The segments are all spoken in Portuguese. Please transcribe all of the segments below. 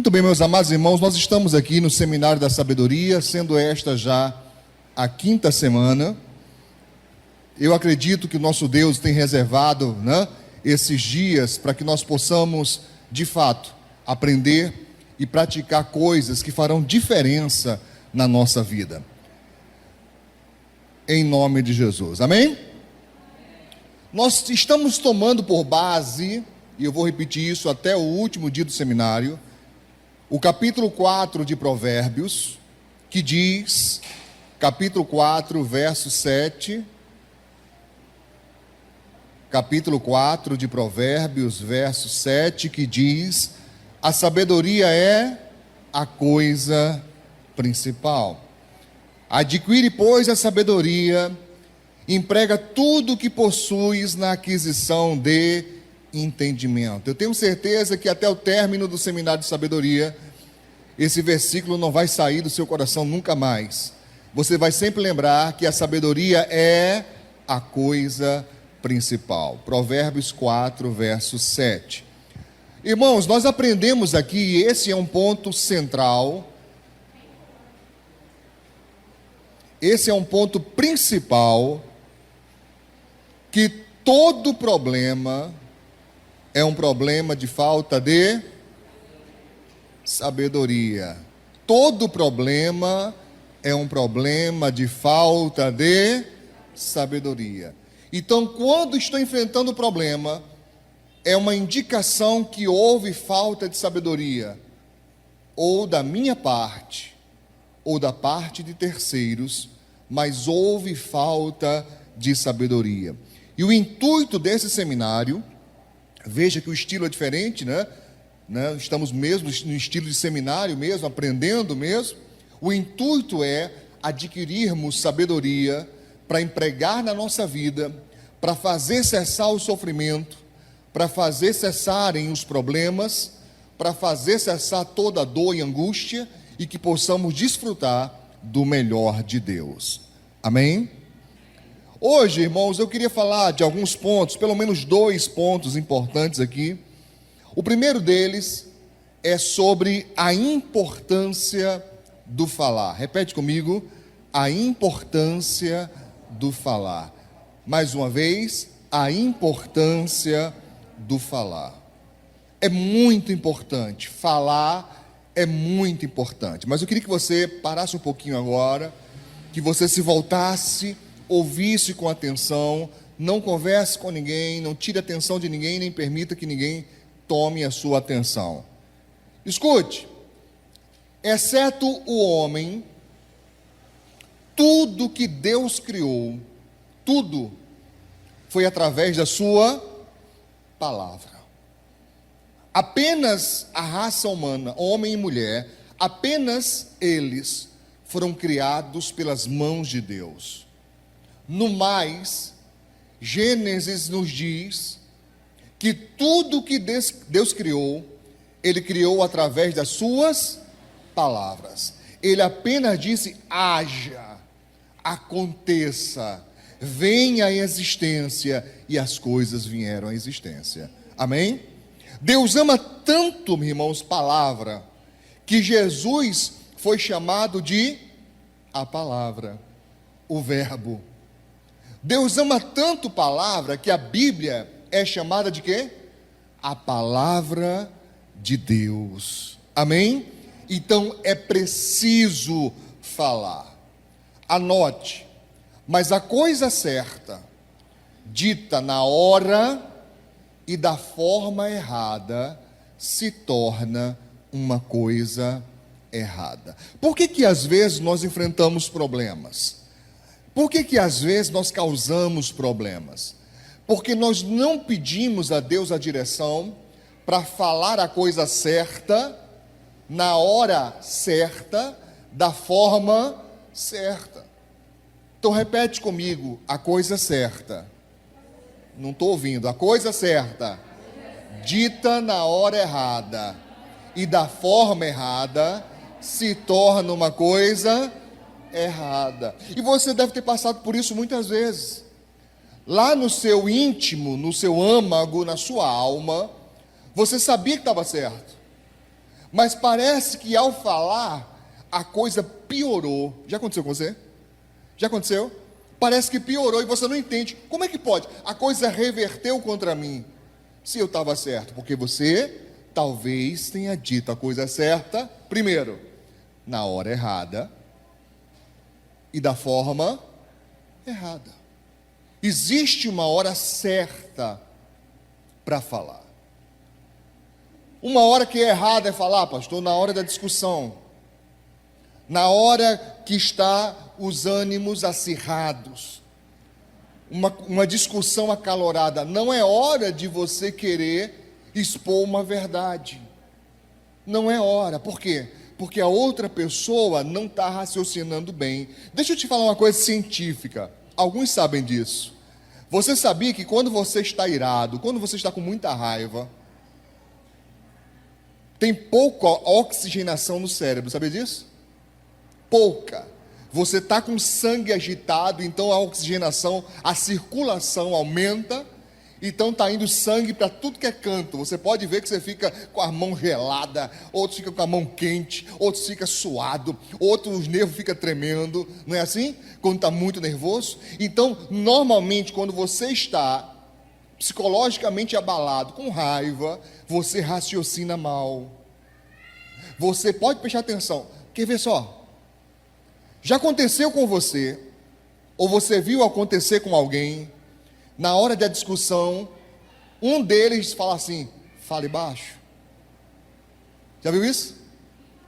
Muito bem, meus amados irmãos, nós estamos aqui no Seminário da Sabedoria, sendo esta já a 5ª semana. Eu acredito que o nosso Deus tem reservado, esses dias para que nós possamos, de fato, aprender e praticar coisas que farão diferença na nossa vida. Em nome de Jesus, amém? Nós estamos tomando por base, e eu vou repetir isso até o último dia do seminário, o capítulo 4 de Provérbios, que diz, capítulo 4, verso 7, capítulo 4 de Provérbios, verso 7, que diz: a sabedoria é a coisa principal. Adquire, pois, a sabedoria, emprega tudo o que possuis na aquisição de entendimento. Eu tenho certeza que até o término do seminário de sabedoria, esse versículo não vai sair do seu coração nunca mais. Você vai sempre lembrar que a sabedoria é a coisa principal. Provérbios 4, verso 7. Irmãos, nós aprendemos aqui, e esse é um ponto central, esse é um ponto principal, que todo problema é um problema de falta de sabedoria. Todo problema é um problema de falta de sabedoria. Então, quando estou enfrentando o problema, é uma indicação que houve falta de sabedoria, ou da minha parte, ou da parte de terceiros, mas houve falta de sabedoria. E o intuito desse seminário, veja que o estilo é diferente, estamos mesmo no estilo de seminário mesmo, aprendendo mesmo. O intuito é adquirirmos sabedoria para empregar na nossa vida, para fazer cessar o sofrimento, para fazer cessarem os problemas, para fazer cessar toda a dor e angústia, e que possamos desfrutar do melhor de Deus. Amém? Hoje, irmãos, eu queria falar de alguns pontos, pelo menos 2 pontos importantes aqui. O primeiro deles é sobre a importância do falar. Repete comigo: a importância do falar. Mais uma vez, a importância do falar. É muito importante, falar é muito importante. Mas eu queria que você parasse um pouquinho agora, que você se voltasse, ouvisse com atenção, não converse com ninguém, não tire a atenção de ninguém, nem permita que ninguém tome a sua atenção. Escute, exceto o homem, tudo que Deus criou, tudo foi através da sua palavra. Apenas a raça humana, homem e mulher, apenas eles foram criados pelas mãos de Deus. No mais, Gênesis nos diz que tudo que Deus criou, Ele criou através das suas palavras. Ele apenas disse: haja, aconteça, venha à existência, e as coisas vieram à existência. Amém? Deus ama tanto, meus irmãos, palavra, que Jesus foi chamado de a palavra, o verbo. Deus ama tanto palavra que a Bíblia é chamada de quê? A palavra de Deus. Amém? Então é preciso falar. Anote, mas a coisa certa, dita na hora e da forma errada, se torna uma coisa errada. Por que às vezes nós enfrentamos problemas? Por que às vezes nós causamos problemas? Porque nós não pedimos a Deus a direção para falar a coisa certa, na hora certa, da forma certa. Então repete comigo: a coisa certa. Não estou ouvindo. A coisa certa, dita na hora errada e da forma errada, se torna uma coisa errada. E você deve ter passado por isso muitas vezes. Lá no seu íntimo, no seu âmago, na sua alma, você sabia que estava certo, Mas parece que ao falar, a coisa piorou. Já aconteceu com você? Já aconteceu? Parece que piorou e você não entende. Como é que pode? A coisa reverteu contra mim. Se eu estava certo, porque você talvez tenha dito a coisa certa, primeiro, na hora errada e da forma errada. Existe uma hora certa para falar. Uma hora que é errada é falar, pastor, na hora da discussão, na hora que está os ânimos acirrados, uma discussão acalorada. Não é hora de você querer expor uma verdade. Não é hora. Por quê? Porque a outra pessoa não está raciocinando bem. Deixa eu te falar uma coisa científica. Alguns sabem disso. Você sabia que quando você está irado, quando você está com muita raiva, tem pouca oxigenação no cérebro, sabia disso? Pouca. Você está com sangue agitado, então a oxigenação, a circulação aumenta, então está indo sangue para tudo que é canto. Você pode ver que você fica com a mão gelada, outros ficam com a mão quente, outros ficam suado, outros os nervos ficam tremendo, não é assim? Quando está muito nervoso. Então, normalmente, quando você está psicologicamente abalado, com raiva, você raciocina mal. Você pode prestar atenção. Quer ver só? Já aconteceu com você, ou você viu acontecer com alguém, na hora da discussão, um deles fala assim, fale baixo. Já viu isso?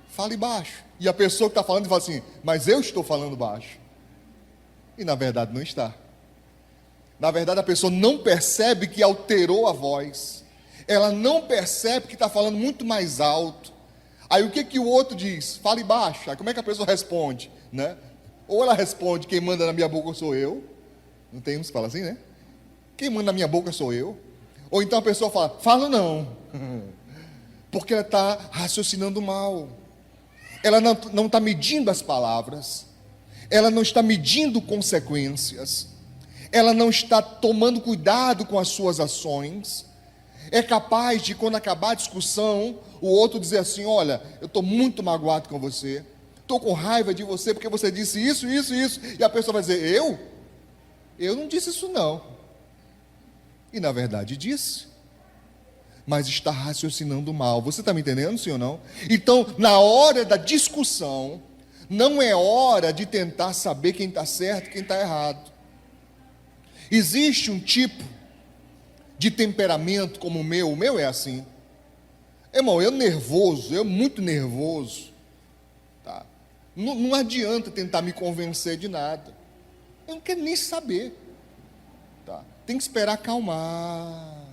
Fale baixo. E a pessoa que está falando fala assim, mas eu estou falando baixo. E na verdade não está. Na verdade a pessoa não percebe que alterou a voz. Ela não percebe que está falando muito mais alto. Aí o que o outro diz? Fale baixo. Aí como é que a pessoa responde? Né? Ou ela responde, quem manda na minha boca sou eu. Não tem uns que falam assim, né? Quem manda na minha boca sou eu. Ou então a pessoa fala, falo não. Porque ela está raciocinando mal. Ela não está medindo as palavras. Ela não está medindo consequências. Ela não está tomando cuidado com as suas ações. É capaz de, quando acabar a discussão, o outro dizer assim, olha, eu estou muito magoado com você. Estou com raiva de você porque você disse isso, isso, isso. E a pessoa vai dizer, eu? Eu não disse isso não. E na verdade disse. Mas está raciocinando mal. Você está me entendendo, sim ou não? Então, na hora da discussão, não é hora de tentar saber quem está certo e quem está errado. Existe um tipo de temperamento como o meu é assim. Irmão, eu nervoso, eu muito nervoso. Tá? Não adianta tentar me convencer de nada. Eu não quero nem saber. Tá? Tem que esperar acalmar.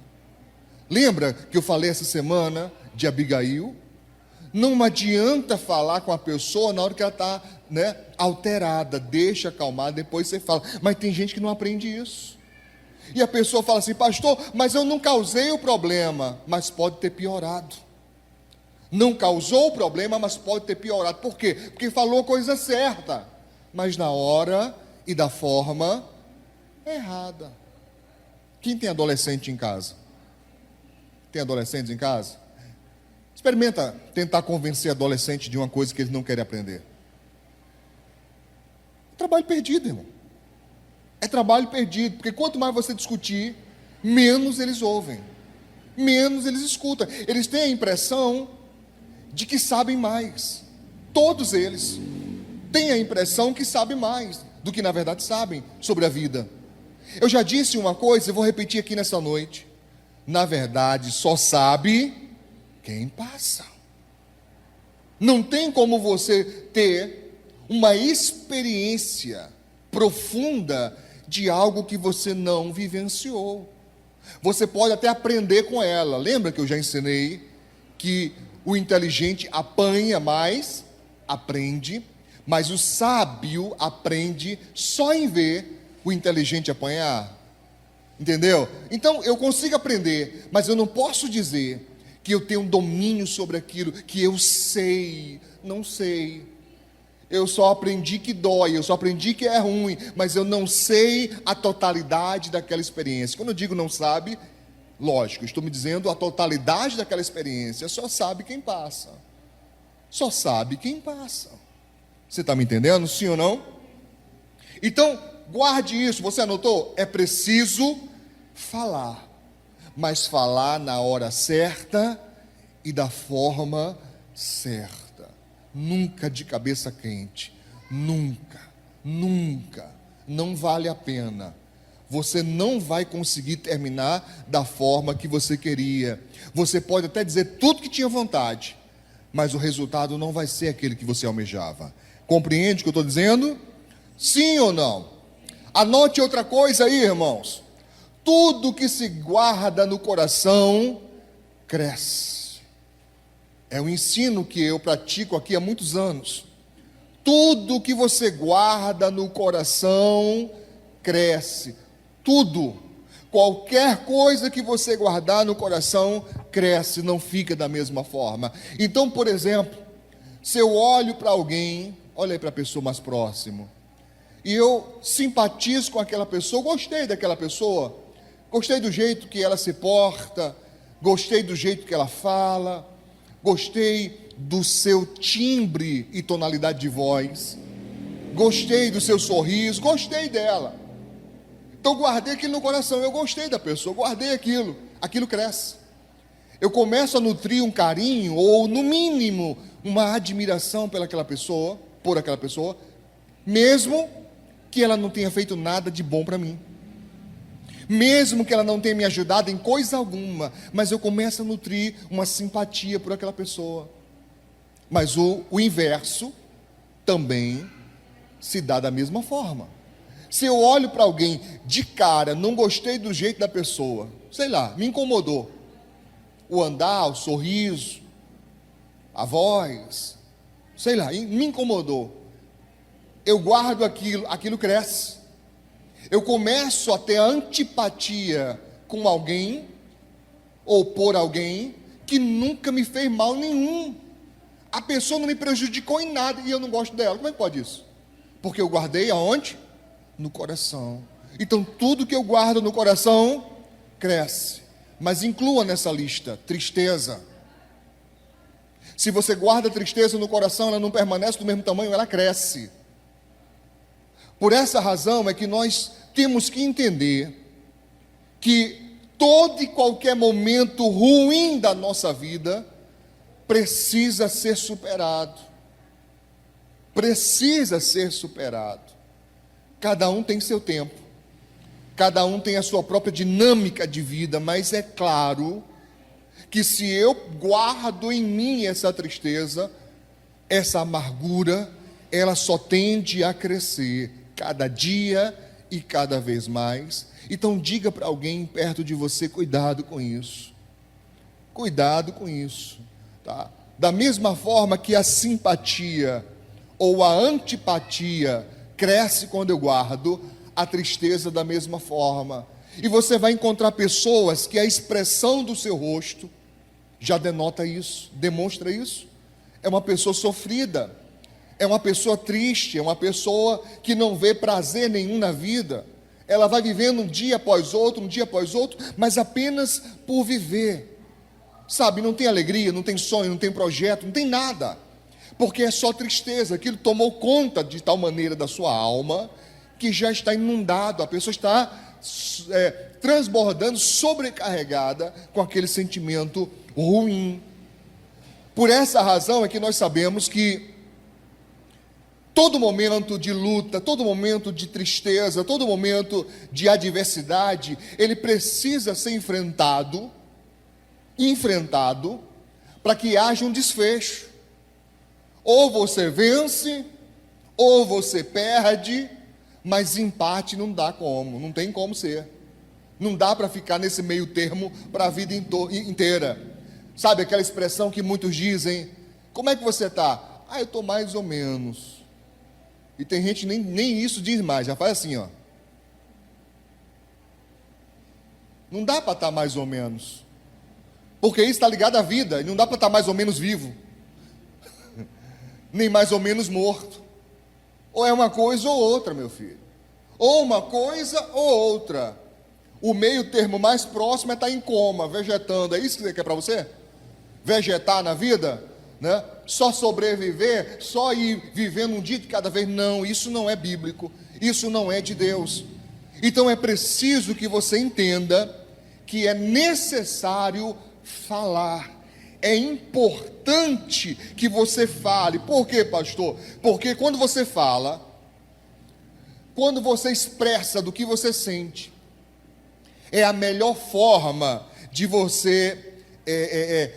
Lembra que eu falei essa semana de Abigail? Não adianta falar com a pessoa na hora que ela está, né, alterada. Deixa acalmar, depois você fala. Mas tem gente que não aprende isso. E a pessoa fala assim, pastor, mas eu não causei o problema. Mas pode ter piorado. Não causou o problema, mas pode ter piorado. Por quê? Porque falou a coisa certa, mas na hora e da forma errada. Quem tem adolescente em casa? Tem adolescentes em casa? Experimenta tentar convencer adolescente de uma coisa que eles não querem aprender. É trabalho perdido, irmão. É trabalho perdido, porque quanto mais você discutir, menos eles ouvem, menos eles escutam. Eles têm a impressão de que sabem mais. Todos eles têm a impressão que sabem mais do que na verdade sabem sobre a vida. Eu já disse uma coisa e vou repetir aqui nessa noite. Na verdade, só sabe quem passa. Não tem como você ter uma experiência profunda de algo que você não vivenciou. Você pode até aprender com ela. Lembra que eu já ensinei que o inteligente apanha mais, aprende, mas o sábio aprende só em ver o inteligente apanhar. Entendeu? Então eu consigo aprender, mas eu não posso dizer que eu tenho um domínio sobre aquilo, que eu sei. Não sei. Eu só aprendi que dói, eu só aprendi que é ruim, mas eu não sei a totalidade daquela experiência. Quando eu digo não sabe, lógico, estou me dizendo a totalidade daquela experiência, só sabe quem passa. só sabe quem passa. Você está me entendendo? Sim ou não? Então, guarde isso. Você anotou? É preciso falar, mas falar na hora certa e da forma certa. Nunca de cabeça quente. Nunca, nunca. Não vale a pena. Você não vai conseguir terminar da forma que você queria. Você pode até dizer tudo que tinha vontade, mas o resultado não vai ser aquele que você almejava. Compreende o que eu estou dizendo? Sim ou não? Anote outra coisa aí, irmãos. Tudo que se guarda no coração cresce. É um ensino que eu pratico aqui há muitos anos. Tudo que você guarda no coração cresce. Tudo. Qualquer coisa que você guardar no coração cresce, não fica da mesma forma. Então, por exemplo, se eu olho para alguém, olha aí para a pessoa mais próxima, e eu simpatizo com aquela pessoa, gostei daquela pessoa, gostei do jeito que ela se porta, gostei do jeito que ela fala, gostei do seu timbre e tonalidade de voz, gostei do seu sorriso, gostei dela. Então guardei aquilo no coração, eu gostei da pessoa, guardei aquilo cresce. Eu começo a nutrir um carinho, ou no mínimo, uma admiração por aquela pessoa, mesmo que ela não tenha feito nada de bom para mim, mesmo que ela não tenha me ajudado em coisa alguma, mas eu começo a nutrir uma simpatia por aquela pessoa. Mas o inverso também se dá da mesma forma. Se eu olho para alguém de cara, não gostei do jeito da pessoa, sei lá, me incomodou, o andar, o sorriso, a voz, sei lá, me incomodou, eu guardo aquilo cresce. Eu começo a ter antipatia com alguém, ou por alguém, que nunca me fez mal nenhum. A pessoa não me prejudicou em nada, e eu não gosto dela. Como é que pode isso? Porque eu guardei aonde? No coração. Então tudo que eu guardo no coração cresce. Mas inclua nessa lista tristeza. Se você guarda tristeza no coração, ela não permanece do mesmo tamanho, ela cresce. Por essa razão é que nós temos que entender que todo e qualquer momento ruim da nossa vida precisa ser superado. Precisa ser superado. Cada um tem seu tempo, cada um tem a sua própria dinâmica de vida, mas é claro que se eu guardo em mim essa tristeza, essa amargura, ela só tende a crescer cada dia e cada vez mais. Então diga para alguém perto de você, cuidado com isso, tá? Da mesma forma que a simpatia ou a antipatia cresce quando eu guardo, a tristeza da mesma forma. E você vai encontrar pessoas que a expressão do seu rosto já denota isso, demonstra isso. É uma pessoa sofrida, é uma pessoa triste, é uma pessoa que não vê prazer nenhum na vida. Ela vai vivendo um dia após outro, mas apenas por viver. Sabe, não tem alegria, não tem sonho, não tem projeto, não tem nada. Porque é só tristeza, aquilo tomou conta de tal maneira da sua alma, que já está inundado, a pessoa está transbordando, sobrecarregada com aquele sentimento ruim. Por essa razão é que nós sabemos que todo momento de luta, todo momento de tristeza, todo momento de adversidade, ele precisa ser enfrentado, para que haja um desfecho. Ou você vence, ou você perde, mas empate não dá como, não tem como ser. Não dá para ficar nesse meio termo para a vida inteira. Sabe aquela expressão que muitos dizem, como é que você está? Ah, eu estou mais ou menos. E tem gente que nem isso diz mais, já faz assim, ó. Não dá para estar mais ou menos, porque isso está ligado à vida, e não dá para estar mais ou menos vivo, nem mais ou menos morto. Ou é uma coisa ou outra, meu filho. Ou uma coisa ou outra. O meio termo mais próximo é estar em coma, vegetando. É isso que você quer para você? Vegetar na vida? né? Só sobreviver, só ir vivendo um dia de cada vez. Não, isso não é bíblico, isso não é de Deus. Então é preciso que você entenda que é necessário falar. É importante que você fale. Por quê, pastor? Porque quando você fala, quando você expressa do que você sente, é a melhor forma de você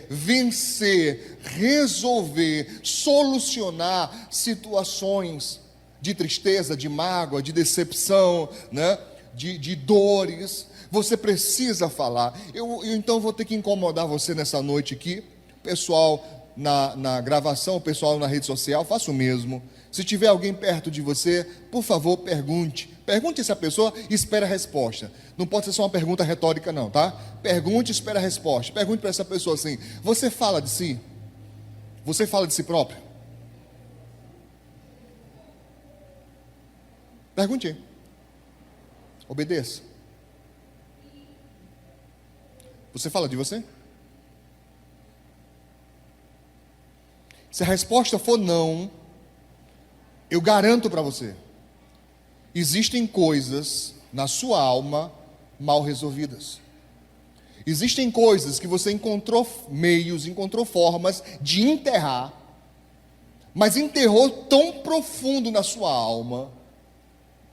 vencer, resolver, solucionar situações de tristeza, de mágoa, de decepção, né? de dores. Você precisa falar. Eu então vou ter que incomodar você nessa noite aqui. Pessoal na gravação, o pessoal na rede social, faça o mesmo. Se tiver alguém perto de você, por favor, pergunte. Pergunte essa pessoa e espere a resposta. Não pode ser só uma pergunta retórica não, tá? Pergunte e espere a resposta. Pergunte para essa pessoa assim: você fala de si? Você fala de si próprio? Pergunte. Obedeça. Você fala de você? Se a resposta for não, eu garanto para você, existem coisas na sua alma mal resolvidas. Existem coisas que você encontrou meios, encontrou formas de enterrar, mas enterrou tão profundo na sua alma,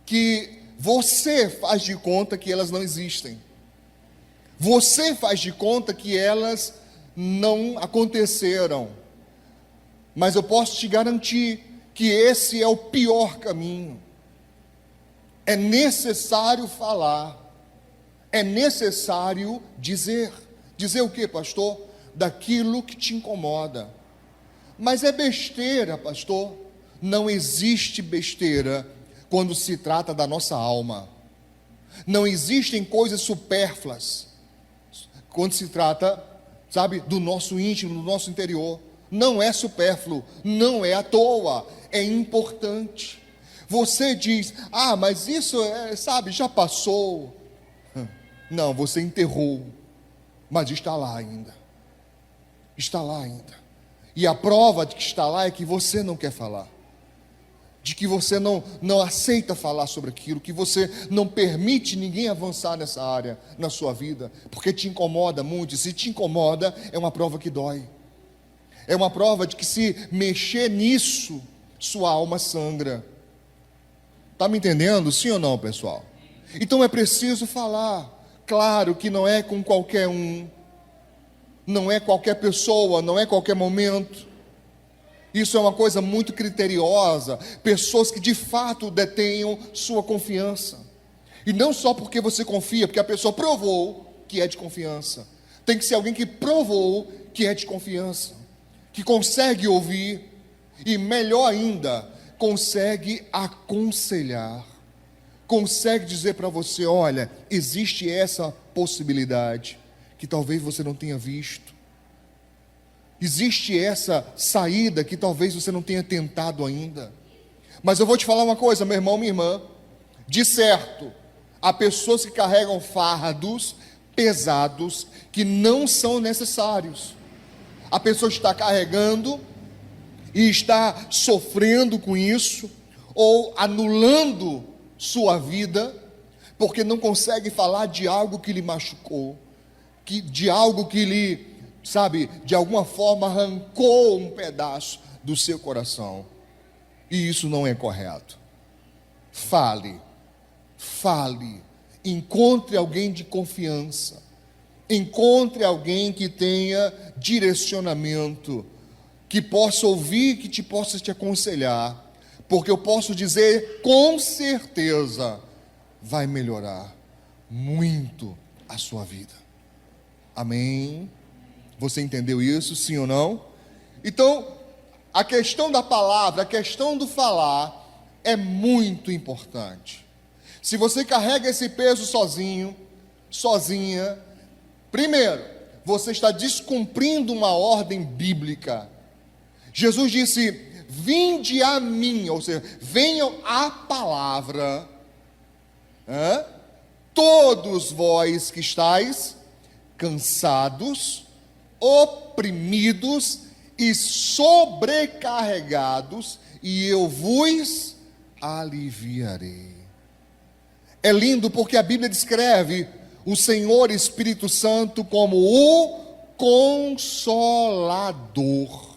que você faz de conta que elas não existem. Você faz de conta que elas não aconteceram. Mas eu posso te garantir que esse é o pior caminho. É necessário falar. É necessário dizer. Dizer o que, pastor? Daquilo que te incomoda. Mas é besteira, pastor. Não existe besteira quando se trata da nossa alma. Não existem coisas supérfluas quando se trata, sabe, do nosso íntimo, do nosso interior. Não é supérfluo, não é à toa, é importante. Você diz: ah, mas isso sabe, já passou. Não, você enterrou, mas está lá ainda. Está lá ainda. E a prova de que está lá é que você não quer falar. De que você não aceita falar sobre aquilo, que você não permite ninguém avançar nessa área na sua vida, porque te incomoda muito. E se te incomoda, é uma prova que dói. É uma prova de que se mexer nisso, sua alma sangra. Está me entendendo? Sim ou não, pessoal? Então é preciso falar. Claro que não é com qualquer um, não é qualquer pessoa, não é qualquer momento. Isso é uma coisa muito criteriosa. Pessoas que de fato detenham sua confiança. E não só porque você confia, porque a pessoa provou que é de confiança. Tem que ser alguém que provou que é de confiança, que consegue ouvir e, melhor ainda, consegue aconselhar, consegue dizer para você: olha, existe essa possibilidade que talvez você não tenha visto, existe essa saída que talvez você não tenha tentado ainda. Mas eu vou te falar uma coisa, meu irmão, minha irmã, de certo, há pessoas que carregam fardos pesados que não são necessários. A pessoa está carregando e está sofrendo com isso, ou anulando sua vida, porque não consegue falar de algo que lhe machucou, de algo que lhe, sabe, de alguma forma arrancou um pedaço do seu coração. E isso não é correto. Fale, encontre alguém de confiança. Encontre alguém que tenha direcionamento, que possa ouvir, que possa te aconselhar, porque eu posso dizer com certeza, vai melhorar muito a sua vida. Amém? Você entendeu isso, sim ou não? Então, a questão da palavra, a questão do falar é muito importante. Se você carrega esse peso sozinho, sozinha, primeiro, você está descumprindo uma ordem bíblica. Jesus disse: vinde a mim, ou seja, venham à palavra, todos vós que estáis cansados, oprimidos e sobrecarregados, e eu vos aliviarei. É lindo porque a Bíblia descreve o Senhor Espírito Santo como o Consolador,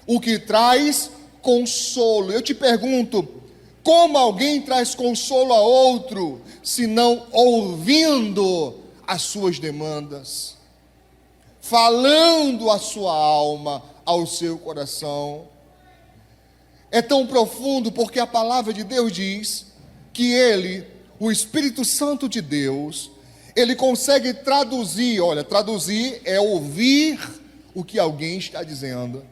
o que traz consolo. Eu te pergunto, como alguém traz consolo a outro, se não ouvindo as suas demandas, falando a sua alma, ao seu coração? É tão profundo porque a palavra de Deus diz que Ele, o Espírito Santo de Deus, Ele consegue traduzir. Olha, traduzir é ouvir o que alguém está dizendo.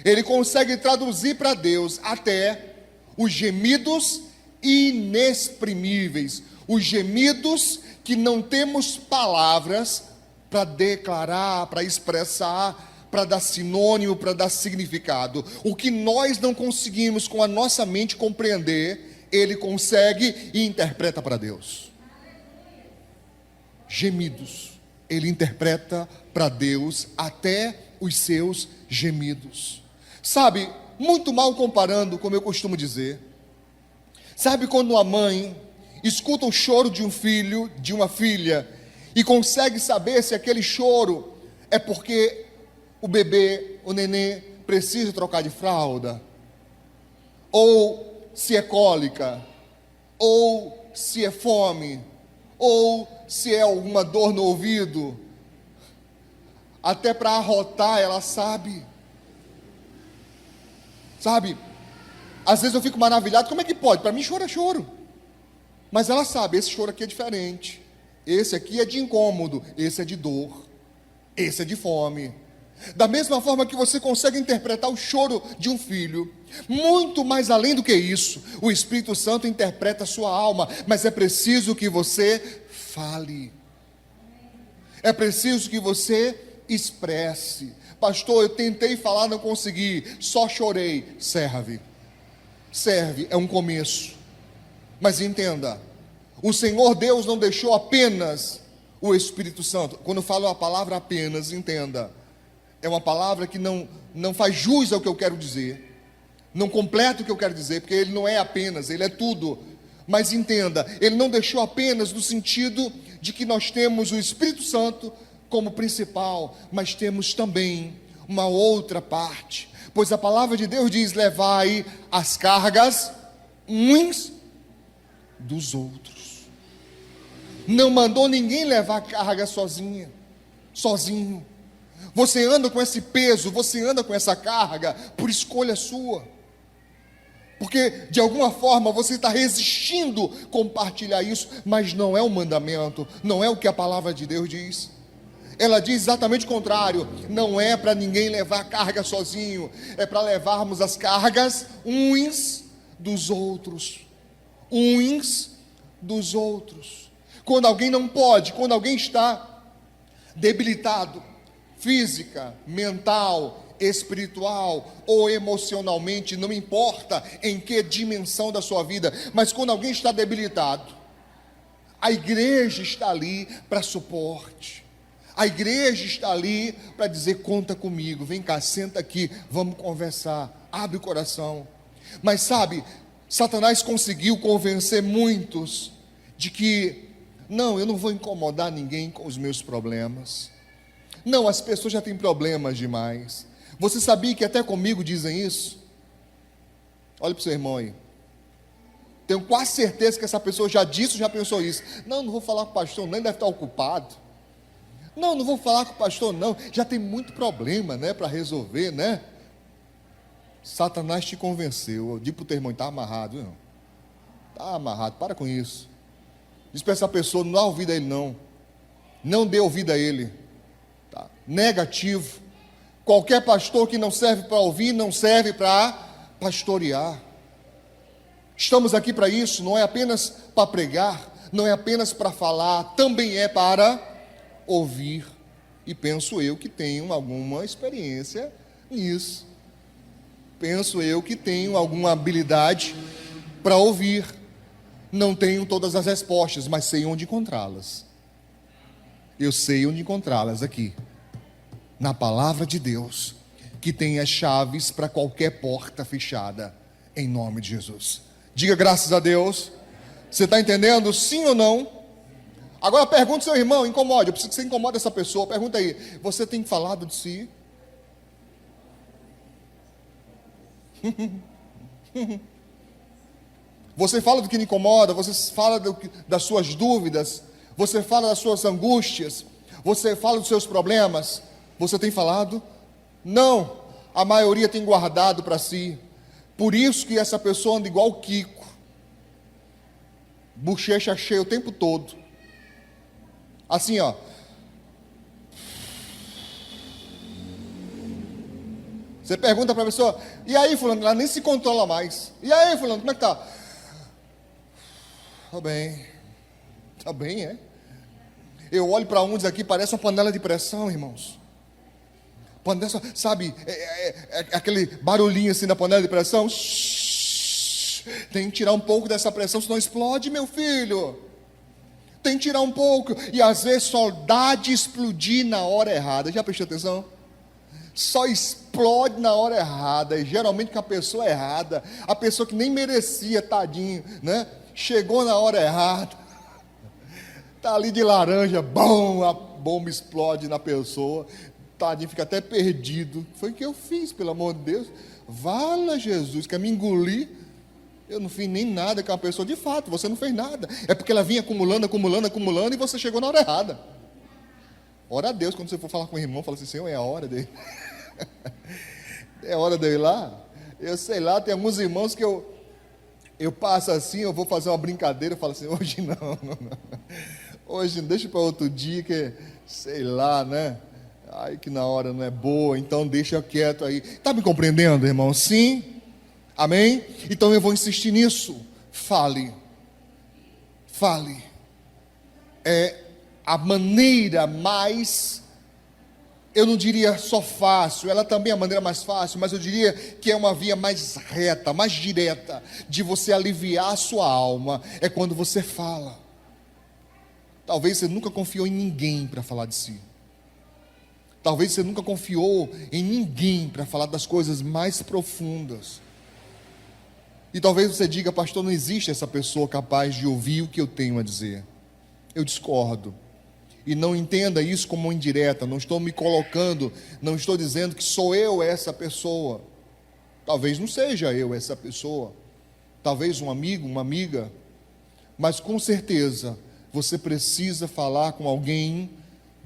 Ele consegue traduzir para Deus até os gemidos inexprimíveis, os gemidos que não temos palavras para declarar, para expressar, para dar sinônimo, para dar significado. O que nós não conseguimos com a nossa mente compreender, Ele consegue e interpreta para Deus. Gemidos, Ele interpreta para Deus até os seus gemidos. Sabe, muito mal comparando, como eu costumo dizer. Sabe quando uma mãe escuta o choro de um filho, de uma filha, e consegue saber se aquele choro é porque o bebê, o nenê, precisa trocar de fralda, ou se é cólica, ou se é fome, ou se é alguma dor no ouvido. Até para arrotar ela sabe. Sabe, às vezes eu fico maravilhado, como é que pode? Para mim choro é choro. Mas ela sabe, esse choro aqui é diferente. Esse aqui é de incômodo, esse é de dor, esse é de fome. Da mesma forma que você consegue interpretar o choro de um filho, muito mais além do que isso, o Espírito Santo interpreta a sua alma, mas é preciso que você fale. É preciso que você expresse. Pastor, eu tentei falar, não consegui, só chorei. Serve, é um começo. Mas entenda, o Senhor Deus não deixou apenas o Espírito Santo. Quando eu falo a palavra apenas, entenda, é uma palavra que não faz jus ao que eu quero dizer, não completa o que eu quero dizer, porque Ele não é apenas, Ele é tudo. Mas entenda, Ele não deixou apenas no sentido de que nós temos o Espírito Santo como principal, mas temos também uma outra parte, pois a palavra de Deus diz: levai as cargas uns dos outros. Não mandou ninguém levar carga sozinho. Você anda com esse peso, você anda com essa carga por escolha sua, porque de alguma forma você está resistindo compartilhar isso, mas não é um mandamento, não é o que a palavra de Deus diz. Ela diz exatamente o contrário. Não é para ninguém levar carga sozinho, é para levarmos as cargas uns dos outros. Uns dos outros. Quando alguém não pode, quando alguém está debilitado, física, mental, espiritual ou emocionalmente, não importa em que dimensão da sua vida, mas quando alguém está debilitado, a igreja está ali para suporte. A igreja está ali para dizer: conta comigo, vem cá, senta aqui, vamos conversar, abre o coração. Mas sabe, Satanás conseguiu convencer muitos de que, não, eu não vou incomodar ninguém com os meus problemas. Não, as pessoas já têm problemas demais. Você sabia que até comigo dizem isso? Olha para o seu irmão aí. Tenho quase certeza que essa pessoa já disse, já pensou isso. Não vou falar com o pastor, nem deve estar ocupado. Não vou falar com o pastor não, já tem muito problema, né, para resolver, né? Satanás te convenceu. Diz para o teu irmão: está amarrado, não? Está amarrado, para com isso. Diz para essa pessoa: não dá ouvido a ele não dê ouvido a ele, tá? Negativo. Qualquer pastor que não serve para ouvir, não serve para pastorear. Estamos aqui para isso, não é apenas para pregar, não é apenas para falar, também é para ouvir. E penso eu que tenho alguma experiência nisso. Penso eu que tenho alguma habilidade para ouvir. Não tenho todas as respostas, mas sei onde encontrá-las. Eu sei onde encontrá-las aqui, na palavra de Deus. que tem as chaves para qualquer porta fechada, em nome de Jesus. Diga graças a Deus. Você está entendendo? Sim ou não? Agora pergunta ao seu irmão, incomode, eu preciso que você incomode essa pessoa. Pergunta aí, você tem falado de si? Você fala do que lhe incomoda, você fala das suas dúvidas, você fala das suas angústias, você fala dos seus problemas. Você tem falado? Não, a maioria tem guardado para si. Por isso que essa pessoa anda igual o Kiko, bochecha cheia o tempo todo, assim ó. Você pergunta para a pessoa, e aí fulano, ela nem se controla mais. E aí fulano, como é que tá? Tá bem, é? Eu olho para uns aqui, parece uma panela de pressão, irmãos. Panela, sabe, aquele barulhinho assim da panela de pressão. Tem que tirar um pouco dessa pressão, senão explode, meu filho. Tem que tirar um pouco. E às vezes só dá de explodir na hora errada. Já prestou atenção? Só explode na hora errada. E geralmente com a pessoa errada. A pessoa que nem merecia, tadinho, né? Chegou na hora errada. Está ali de laranja, bom, a bomba explode na pessoa. Tadinho, fica até perdido. Foi o que eu fiz, pelo amor de Deus. Vala Jesus, quer me engolir? Eu não fiz nem nada com a pessoa. De fato, você não fez nada. É porque ela vinha acumulando e você chegou na hora errada. Ora a Deus, quando você for falar com o irmão, fala assim, Senhor, é a hora dele. É hora dele ir lá? Eu sei lá, tem alguns irmãos que eu passo assim, eu vou fazer uma brincadeira, eu falo assim, hoje não. Hoje não, deixa para outro dia, que sei lá, né? Ai, que na hora não é boa, então deixa quieto aí. Está me compreendendo, irmão? Sim? Amém? Então eu vou insistir nisso. Fale. É a maneira mais, eu não diria só fácil, ela também é a maneira mais fácil, mas eu diria que é uma via mais reta, mais direta, de você aliviar a sua alma, é quando você fala. Talvez você nunca confiou em ninguém para falar de si. Talvez você nunca confiou em ninguém para falar das coisas mais profundas. E talvez você diga, pastor, não existe essa pessoa capaz de ouvir o que eu tenho a dizer. Eu discordo. E não entenda isso como uma indireta, não estou me colocando, não estou dizendo que sou eu essa pessoa. Talvez não seja eu essa pessoa. Talvez um amigo, uma amiga. Mas com certeza, você precisa falar com alguém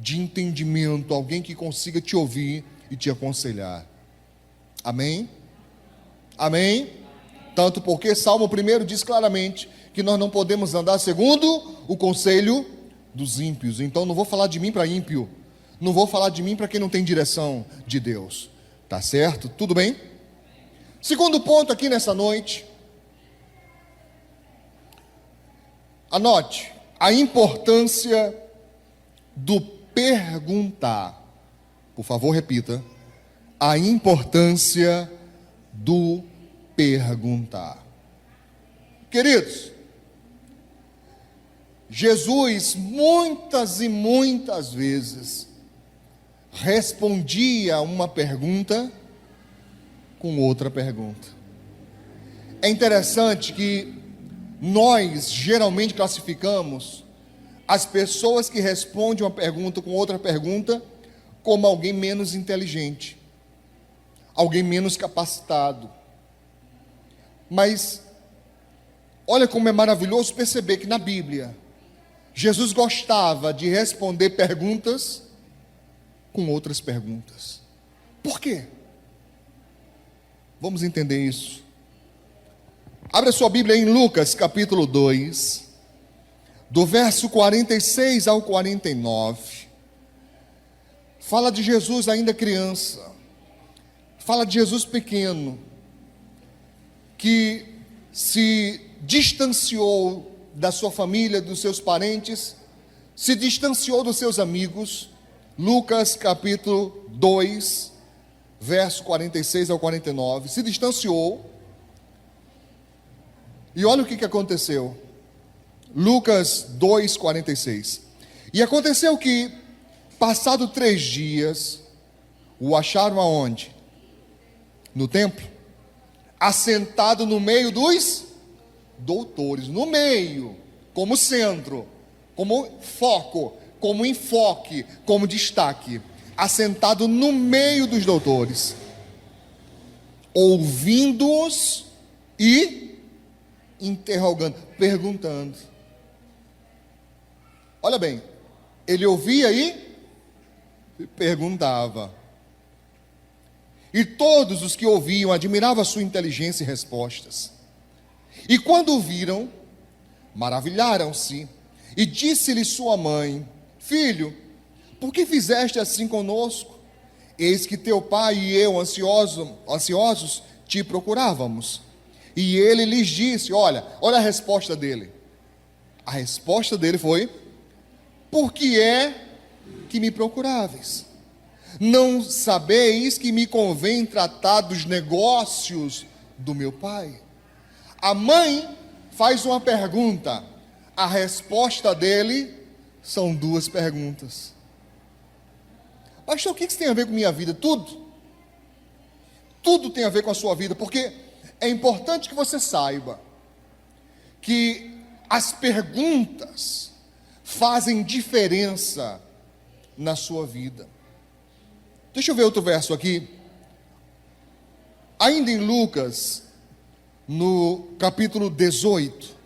de entendimento, alguém que consiga te ouvir e te aconselhar. Amém? Amém? Tanto porque Salmo 1 diz claramente que nós não podemos andar segundo o conselho dos ímpios. Então não vou falar de mim para ímpio, não vou falar de mim para quem não tem direção de Deus. Tá certo? Tudo bem? Segundo ponto aqui nessa noite, anote a importância do perguntar. Por favor, repita. A importância do perguntar. Queridos, Jesus muitas e muitas vezes respondia uma pergunta com outra pergunta. É interessante que nós geralmente classificamos as pessoas que respondem uma pergunta com outra pergunta como alguém menos inteligente, alguém menos capacitado. Mas olha como é maravilhoso perceber que na Bíblia Jesus gostava de responder perguntas com outras perguntas. Por quê? Vamos entender isso. Abra sua Bíblia em Lucas capítulo 2, do verso 46 ao 49. Fala de Jesus ainda criança. Fala de Jesus pequeno, que se distanciou da sua família, dos seus parentes, se distanciou dos seus amigos. Lucas capítulo 2, verso 46 ao 49, se distanciou. E olha o que aconteceu. Lucas 2, 46. E aconteceu que, passado 3 dias, o acharam aonde? no templo, assentado no meio dos doutores, no meio, como centro, como foco, como enfoque, como destaque, assentado no meio dos doutores, ouvindo-os e interrogando, perguntando. Olha bem, ele ouvia e perguntava. E todos os que ouviam admiravam a sua inteligência e respostas. E quando o viram, maravilharam-se. E disse-lhe sua mãe: Filho, por que fizeste assim conosco? Eis que teu pai e eu, ansiosos, te procurávamos. E ele lhes disse, olha a resposta dele. A resposta dele foi: por que é que me procuráveis? Não sabeis que me convém tratar dos negócios do meu pai? A mãe faz uma pergunta. A resposta dele são duas perguntas. Pastor, o que isso tem a ver com minha vida? Tudo. Tudo tem a ver com a sua vida, porque é importante que você saiba que as perguntas fazem diferença na sua vida. Deixa eu ver outro verso aqui. Ainda em Lucas, no capítulo 18,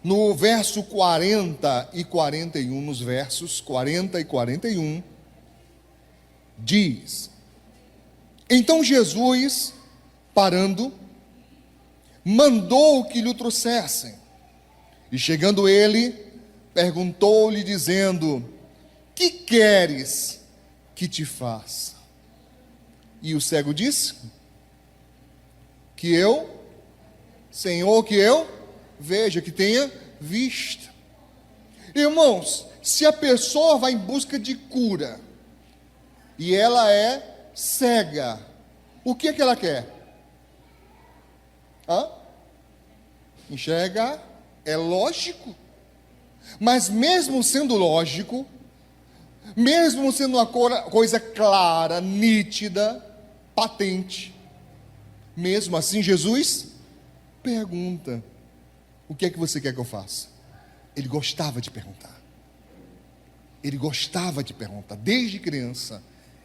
no verso 40 e 41, nos versos 40 e 41, diz: Então Jesus, parando, mandou que lhe o trouxessem. E chegando ele, perguntou-lhe, dizendo: Que queres que te faça? E o cego disse: Senhor, que eu veja, que tenha vista. Irmãos, se a pessoa vai em busca de cura e ela é cega, o que é que ela quer? Enxergar, é lógico. Mas mesmo sendo lógico, mesmo sendo uma coisa clara, nítida, patente, mesmo assim Jesus pergunta: o que é que você quer que eu faça? Ele gostava de perguntar. Ele gostava de perguntar. Desde criança,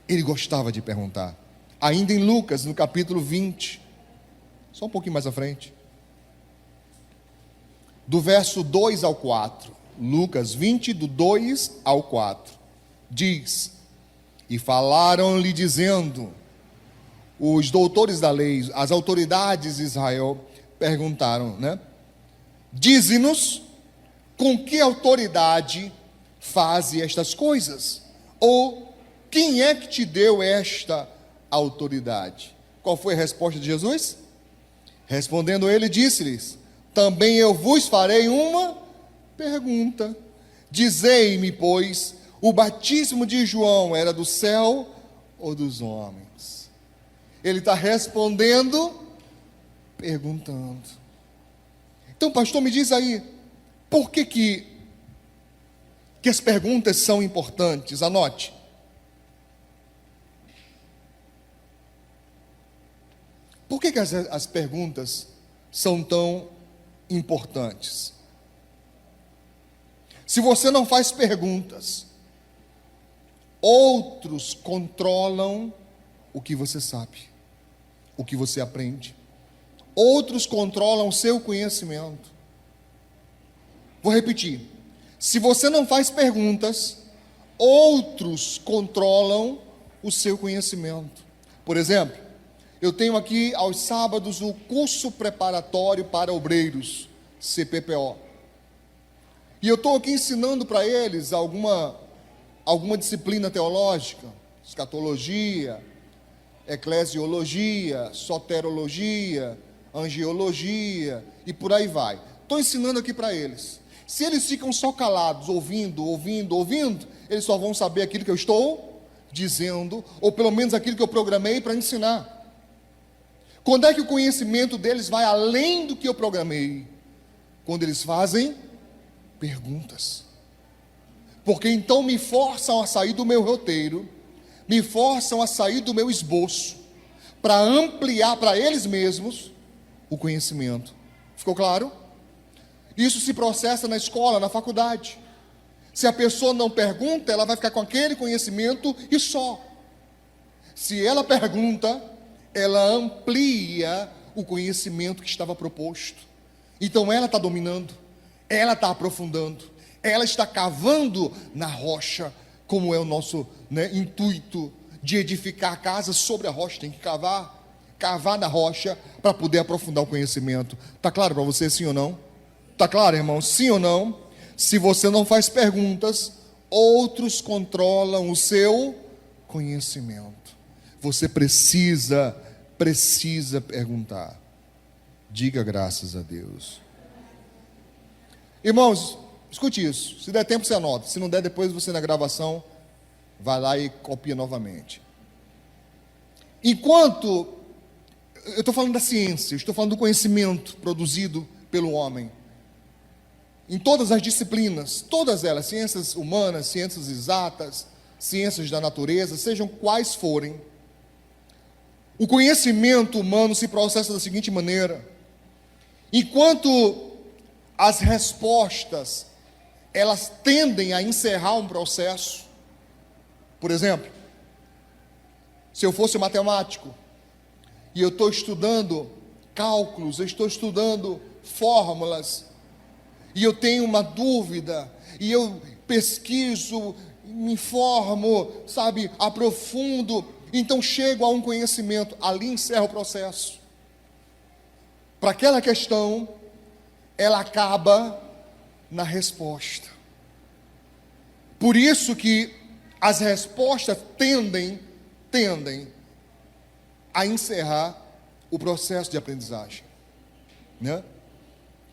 ele gostava de perguntar. Ainda em Lucas, no capítulo 20, só um pouquinho mais à frente, do verso 2 ao 4, Lucas 20, do 2 ao 4, diz: E falaram-lhe dizendo, os doutores da lei, as autoridades de Israel perguntaram, Dize-nos com que autoridade faze estas coisas? Ou quem é que te deu esta autoridade? Qual foi a resposta de Jesus? Respondendo ele, disse-lhes: Também eu vos farei uma pergunta. Dizei-me, pois, o batismo de João era do céu ou dos homens? Ele está respondendo, perguntando. Então, pastor, me diz aí, por que as perguntas são importantes? Anote. Por que as perguntas são tão importantes? Se você não faz perguntas, outros controlam o que você sabe, o que você aprende. Outros controlam o seu conhecimento. Vou repetir. Se você não faz perguntas, outros controlam o seu conhecimento. Por exemplo, eu tenho aqui aos sábados o curso preparatório para obreiros, CPPO. E eu estou aqui ensinando para eles alguma disciplina teológica, escatologia, eclesiologia, soterologia, angiologia e por aí vai. Estou ensinando aqui para eles. Se eles ficam só calados, ouvindo, eles só vão saber aquilo que eu estou dizendo, ou pelo menos aquilo que eu programei para ensinar. Quando é que o conhecimento deles vai além do que eu programei? Quando eles fazem perguntas. Porque então me forçam a sair do meu roteiro, me forçam a sair do meu esboço para ampliar para eles mesmos o conhecimento. Ficou claro? Isso se processa na escola, na faculdade. Se a pessoa não pergunta, ela vai ficar com aquele conhecimento e só. Se ela pergunta, ela amplia o conhecimento que estava proposto. Então ela está dominando, ela está aprofundando, ela está cavando na rocha, como é o nosso intuito de edificar a casa sobre a rocha. Tem que cavar na rocha para poder aprofundar o conhecimento. Está claro para você, sim ou não? Está claro, irmão? Sim ou não? Se você não faz perguntas, outros controlam o seu conhecimento. Você precisa perguntar. Diga graças a Deus. Irmãos, escute isso. Se der tempo, você anota. Se não der, depois você na gravação vai lá e copia novamente. Enquanto eu estou falando da ciência, estou falando do conhecimento produzido pelo homem, em todas as disciplinas, todas elas, ciências humanas, ciências exatas, ciências da natureza, sejam quais forem, o conhecimento humano se processa da seguinte maneira: enquanto as respostas, elas tendem a encerrar um processo. Por exemplo, se eu fosse matemático, e eu estou estudando cálculos, eu estou estudando fórmulas, e eu tenho uma dúvida, e eu pesquiso, me informo, aprofundo, então chego a um conhecimento, ali encerra o processo. Para aquela questão, ela acaba na resposta. Por isso que as respostas tendem a encerrar o processo de aprendizagem, né?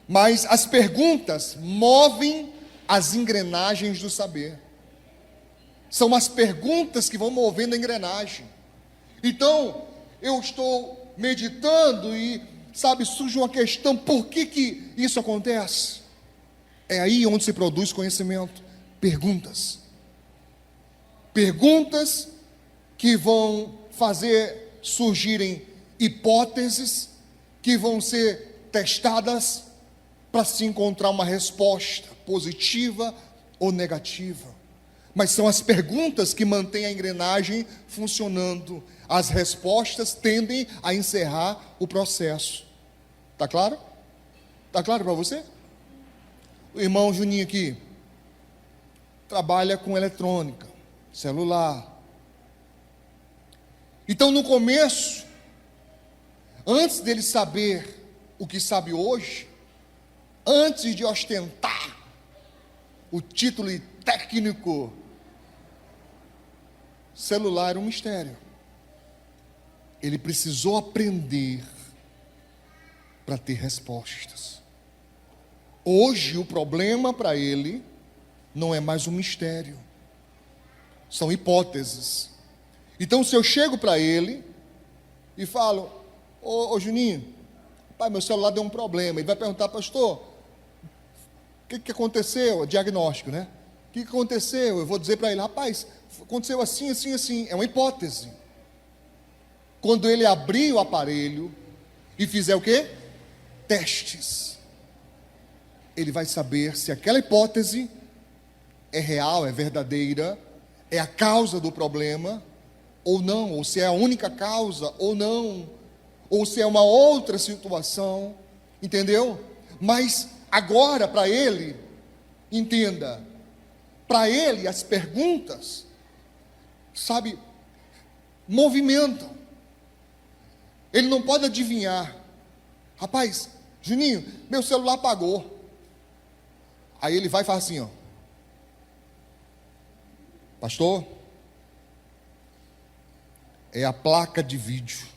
Mas as perguntas movem as engrenagens do saber. São as perguntas que vão movendo a engrenagem. Então, eu estou meditando e, surge uma questão: por que isso acontece? É aí onde se produz conhecimento. Perguntas. Perguntas que vão fazer surgirem hipóteses que vão ser testadas para se encontrar uma resposta positiva ou negativa. Mas são as perguntas que mantêm a engrenagem funcionando. As respostas tendem a encerrar o processo. Está claro? Está claro para você? O irmão Juninho aqui trabalha com eletrônica, celular. Então, no começo, antes dele saber o que sabe hoje, antes de ostentar o título técnico, celular era um mistério. Ele precisou aprender para ter respostas. Hoje o problema para ele não é mais um mistério, são hipóteses. Então, se eu chego para ele e falo: ô Juninho, pai, meu celular deu um problema. Ele vai perguntar: pastor, o que aconteceu? Diagnóstico, né? O que aconteceu? Eu vou dizer para ele: rapaz, aconteceu assim, assim, assim. É uma hipótese. Quando ele abrir o aparelho e fizer o quê? Testes, ele vai saber se aquela hipótese é real, é verdadeira, é a causa do problema ou não, ou se é a única causa ou não, ou se é uma outra situação, entendeu? Mas agora, para ele, entenda, para ele as perguntas, movimentam. Ele não pode adivinhar: rapaz, Juninho, meu celular apagou. Aí ele vai e fala assim: pastor, é a placa de vídeo.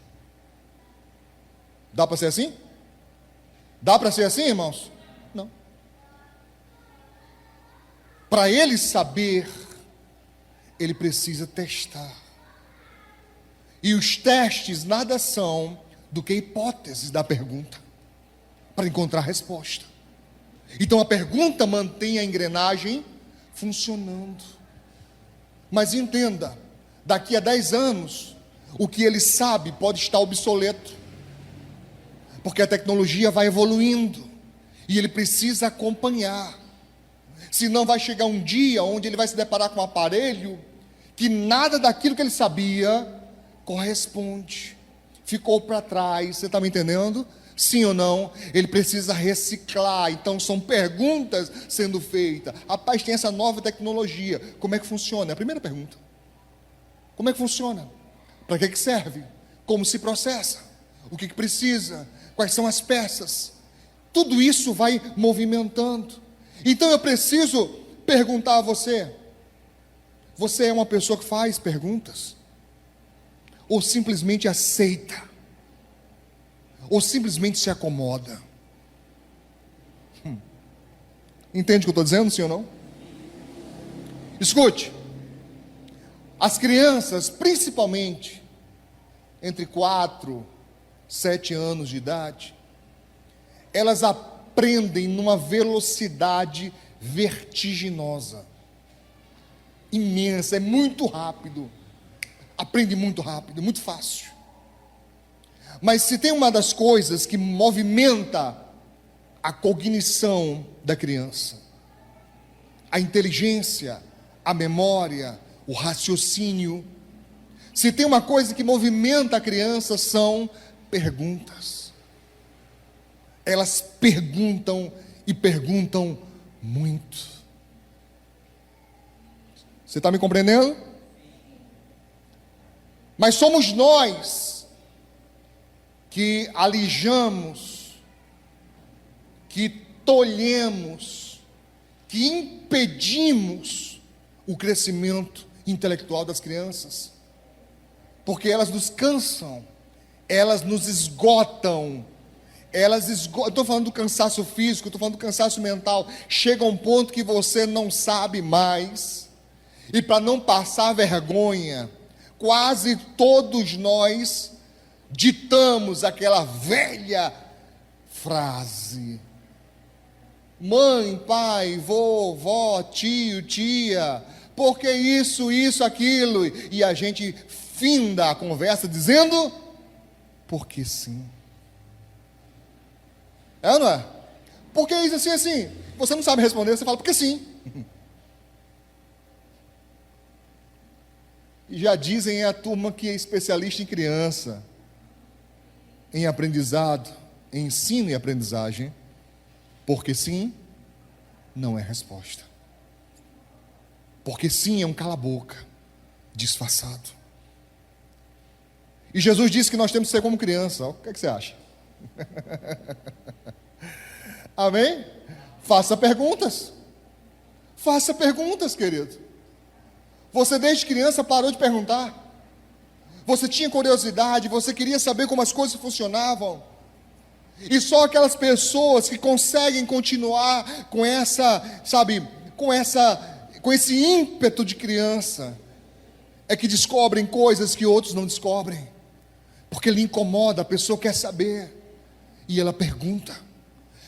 Dá para ser assim? Dá para ser assim, irmãos? Não. Para ele saber, ele precisa testar. E os testes nada são do que hipóteses da pergunta, para encontrar a resposta. Então a pergunta mantém a engrenagem funcionando. Mas entenda, Daqui a 10 anos, o que ele sabe pode estar obsoleto, porque a tecnologia vai evoluindo e ele precisa acompanhar. Senão vai chegar um dia onde ele vai se deparar com um aparelho que nada daquilo que ele sabia corresponde. Ficou para trás, você está me entendendo? Sim ou não? Ele precisa reciclar. Então são perguntas sendo feitas. Rapaz, tem essa nova tecnologia, como é que funciona? É a primeira pergunta. Como é que funciona? Para que serve? Como se processa? O que precisa? Quais são as peças? Tudo isso vai movimentando. Então eu preciso perguntar a você: você é uma pessoa que faz perguntas? Ou simplesmente aceita? Ou simplesmente se acomoda? Entende o que eu estou dizendo, sim ou não? Escute, as crianças, principalmente entre 4 e 7 anos de idade, elas aprendem numa velocidade vertiginosa, imensa, é muito rápido, aprende muito rápido, muito fácil. Mas se tem uma das coisas que movimenta a cognição da criança, a inteligência, a memória, o raciocínio, se tem uma coisa que movimenta a criança, são perguntas. Elas perguntam e perguntam muito. Você está me compreendendo? Mas somos nós que alijamos, que tolhemos, que impedimos o crescimento intelectual das crianças, porque elas nos cansam, elas nos esgotam, eu estou falando do cansaço físico, estou falando do cansaço mental. Chega um ponto que você não sabe mais, e para não passar vergonha, quase todos nós ditamos aquela velha frase: mãe, pai, vô, vó, tio, tia, porque isso, aquilo, e a gente finda a conversa dizendo: porque sim. É ou não é? Porque isso assim, você não sabe responder, você fala porque sim. E já dizem a turma que é especialista em criança, em aprendizado, em ensino e aprendizagem, porque sim não é resposta. Porque sim é um cala-boca disfarçado. E Jesus disse que nós temos que ser como criança. O que você acha? Amém? Faça perguntas. Faça perguntas, querido. Você desde criança parou de perguntar? Você tinha curiosidade, você queria saber como as coisas funcionavam? E só aquelas pessoas que conseguem continuar com com esse ímpeto de criança, é que descobrem coisas que outros não descobrem, porque lhe incomoda, a pessoa quer saber, e ela pergunta,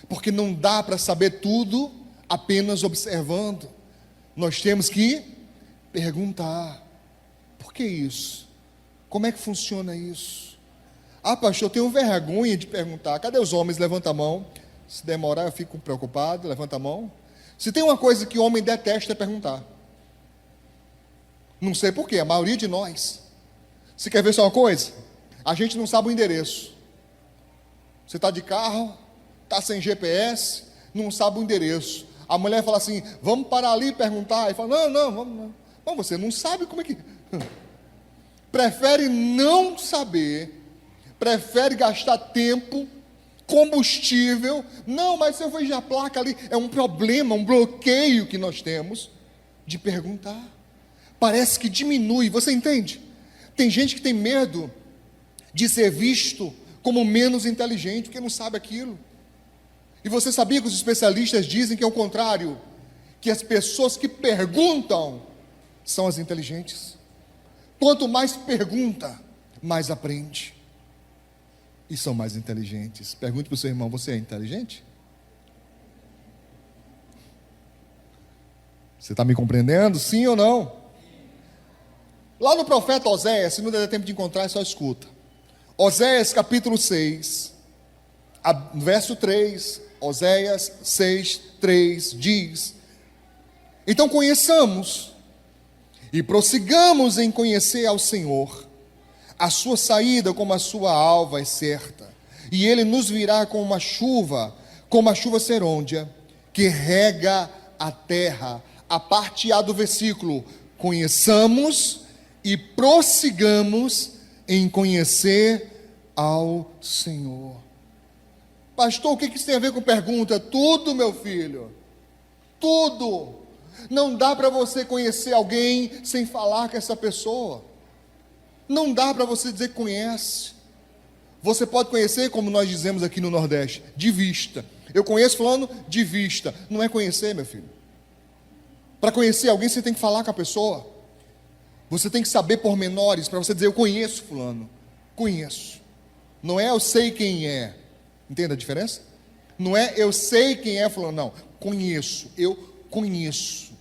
porque não dá para saber tudo apenas observando, nós temos que perguntar: por que isso? Como é que funciona isso? Ah, pastor, eu tenho vergonha de perguntar. Cadê os homens? Levanta a mão. Se demorar eu fico preocupado. Levanta a mão. Se tem uma coisa que o homem detesta é perguntar. Não sei porquê, a maioria de nós. Você quer ver só uma coisa? A gente não sabe o endereço. Você está de carro, está sem GPS, não sabe o endereço. A mulher fala assim: vamos parar ali e perguntar. E fala: não, vamos não. Bom, você não sabe como é que... Prefere não saber, prefere gastar tempo, combustível. Não, mas se eu vejo a placa ali, é um problema, um bloqueio que nós temos de perguntar. Parece que diminui, você entende? Tem gente que tem medo de ser visto como menos inteligente, porque não sabe aquilo. E você sabia que os especialistas dizem que é o contrário, que as pessoas que perguntam são as inteligentes. Quanto mais pergunta, mais aprende. E são mais inteligentes. Pergunte para o seu irmão: você é inteligente? Você está me compreendendo? Sim ou não? Lá no profeta Oséias, se não der tempo de encontrar, só escuta. Oséias capítulo 6, verso 3, Oséias 6, 3 diz: então conheçamos e prossigamos em conhecer ao Senhor. A sua saída como a sua alva é certa, e ele nos virá como a chuva serôdia, que rega a terra. A parte A do versículo: conheçamos e prossigamos em conhecer ao Senhor. Pastor, o que isso tem a ver com pergunta? Tudo, meu filho, tudo. Não dá para você conhecer alguém sem falar com essa pessoa. Não dá para você dizer que conhece. Você pode conhecer, como nós dizemos aqui no Nordeste, de vista. Eu conheço fulano de vista. Não é conhecer, meu filho. Para conhecer alguém, você tem que falar com a pessoa. Você tem que saber pormenores para você dizer: eu conheço fulano. Conheço. Não é eu sei quem é. Entende a diferença? Não é eu sei quem é fulano, não. Conheço. Eu conheço.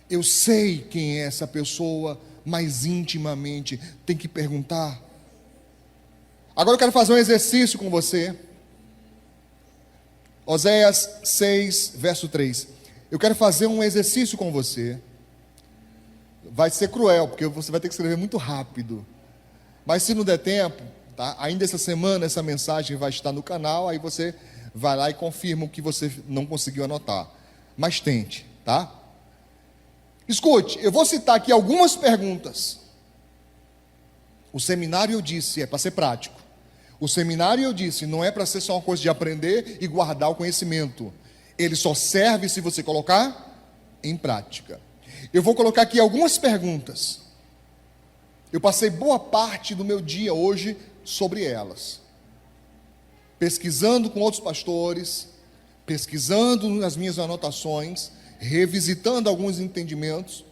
Eu sei quem é essa pessoa mais intimamente. Tem que perguntar. Agora eu quero fazer um exercício com você. Oséias 6, verso 3. Eu quero fazer um exercício com você. Vai ser cruel, porque você vai ter que escrever muito rápido. Mas se não der tempo, tá? Ainda essa semana essa mensagem vai estar no canal. Aí você vai lá e confirma o que você não conseguiu anotar. Mas tente, tá? Escute, eu vou citar aqui algumas perguntas. O seminário, eu disse, é para ser prático. O seminário, eu disse, não é para ser só uma coisa de aprender e guardar o conhecimento. Ele só serve se você colocar em prática. Eu vou colocar aqui algumas perguntas. Eu passei boa parte do meu dia hoje sobre elas. Pesquisando com outros pastores, pesquisando nas minhas anotações, revisitando alguns entendimentos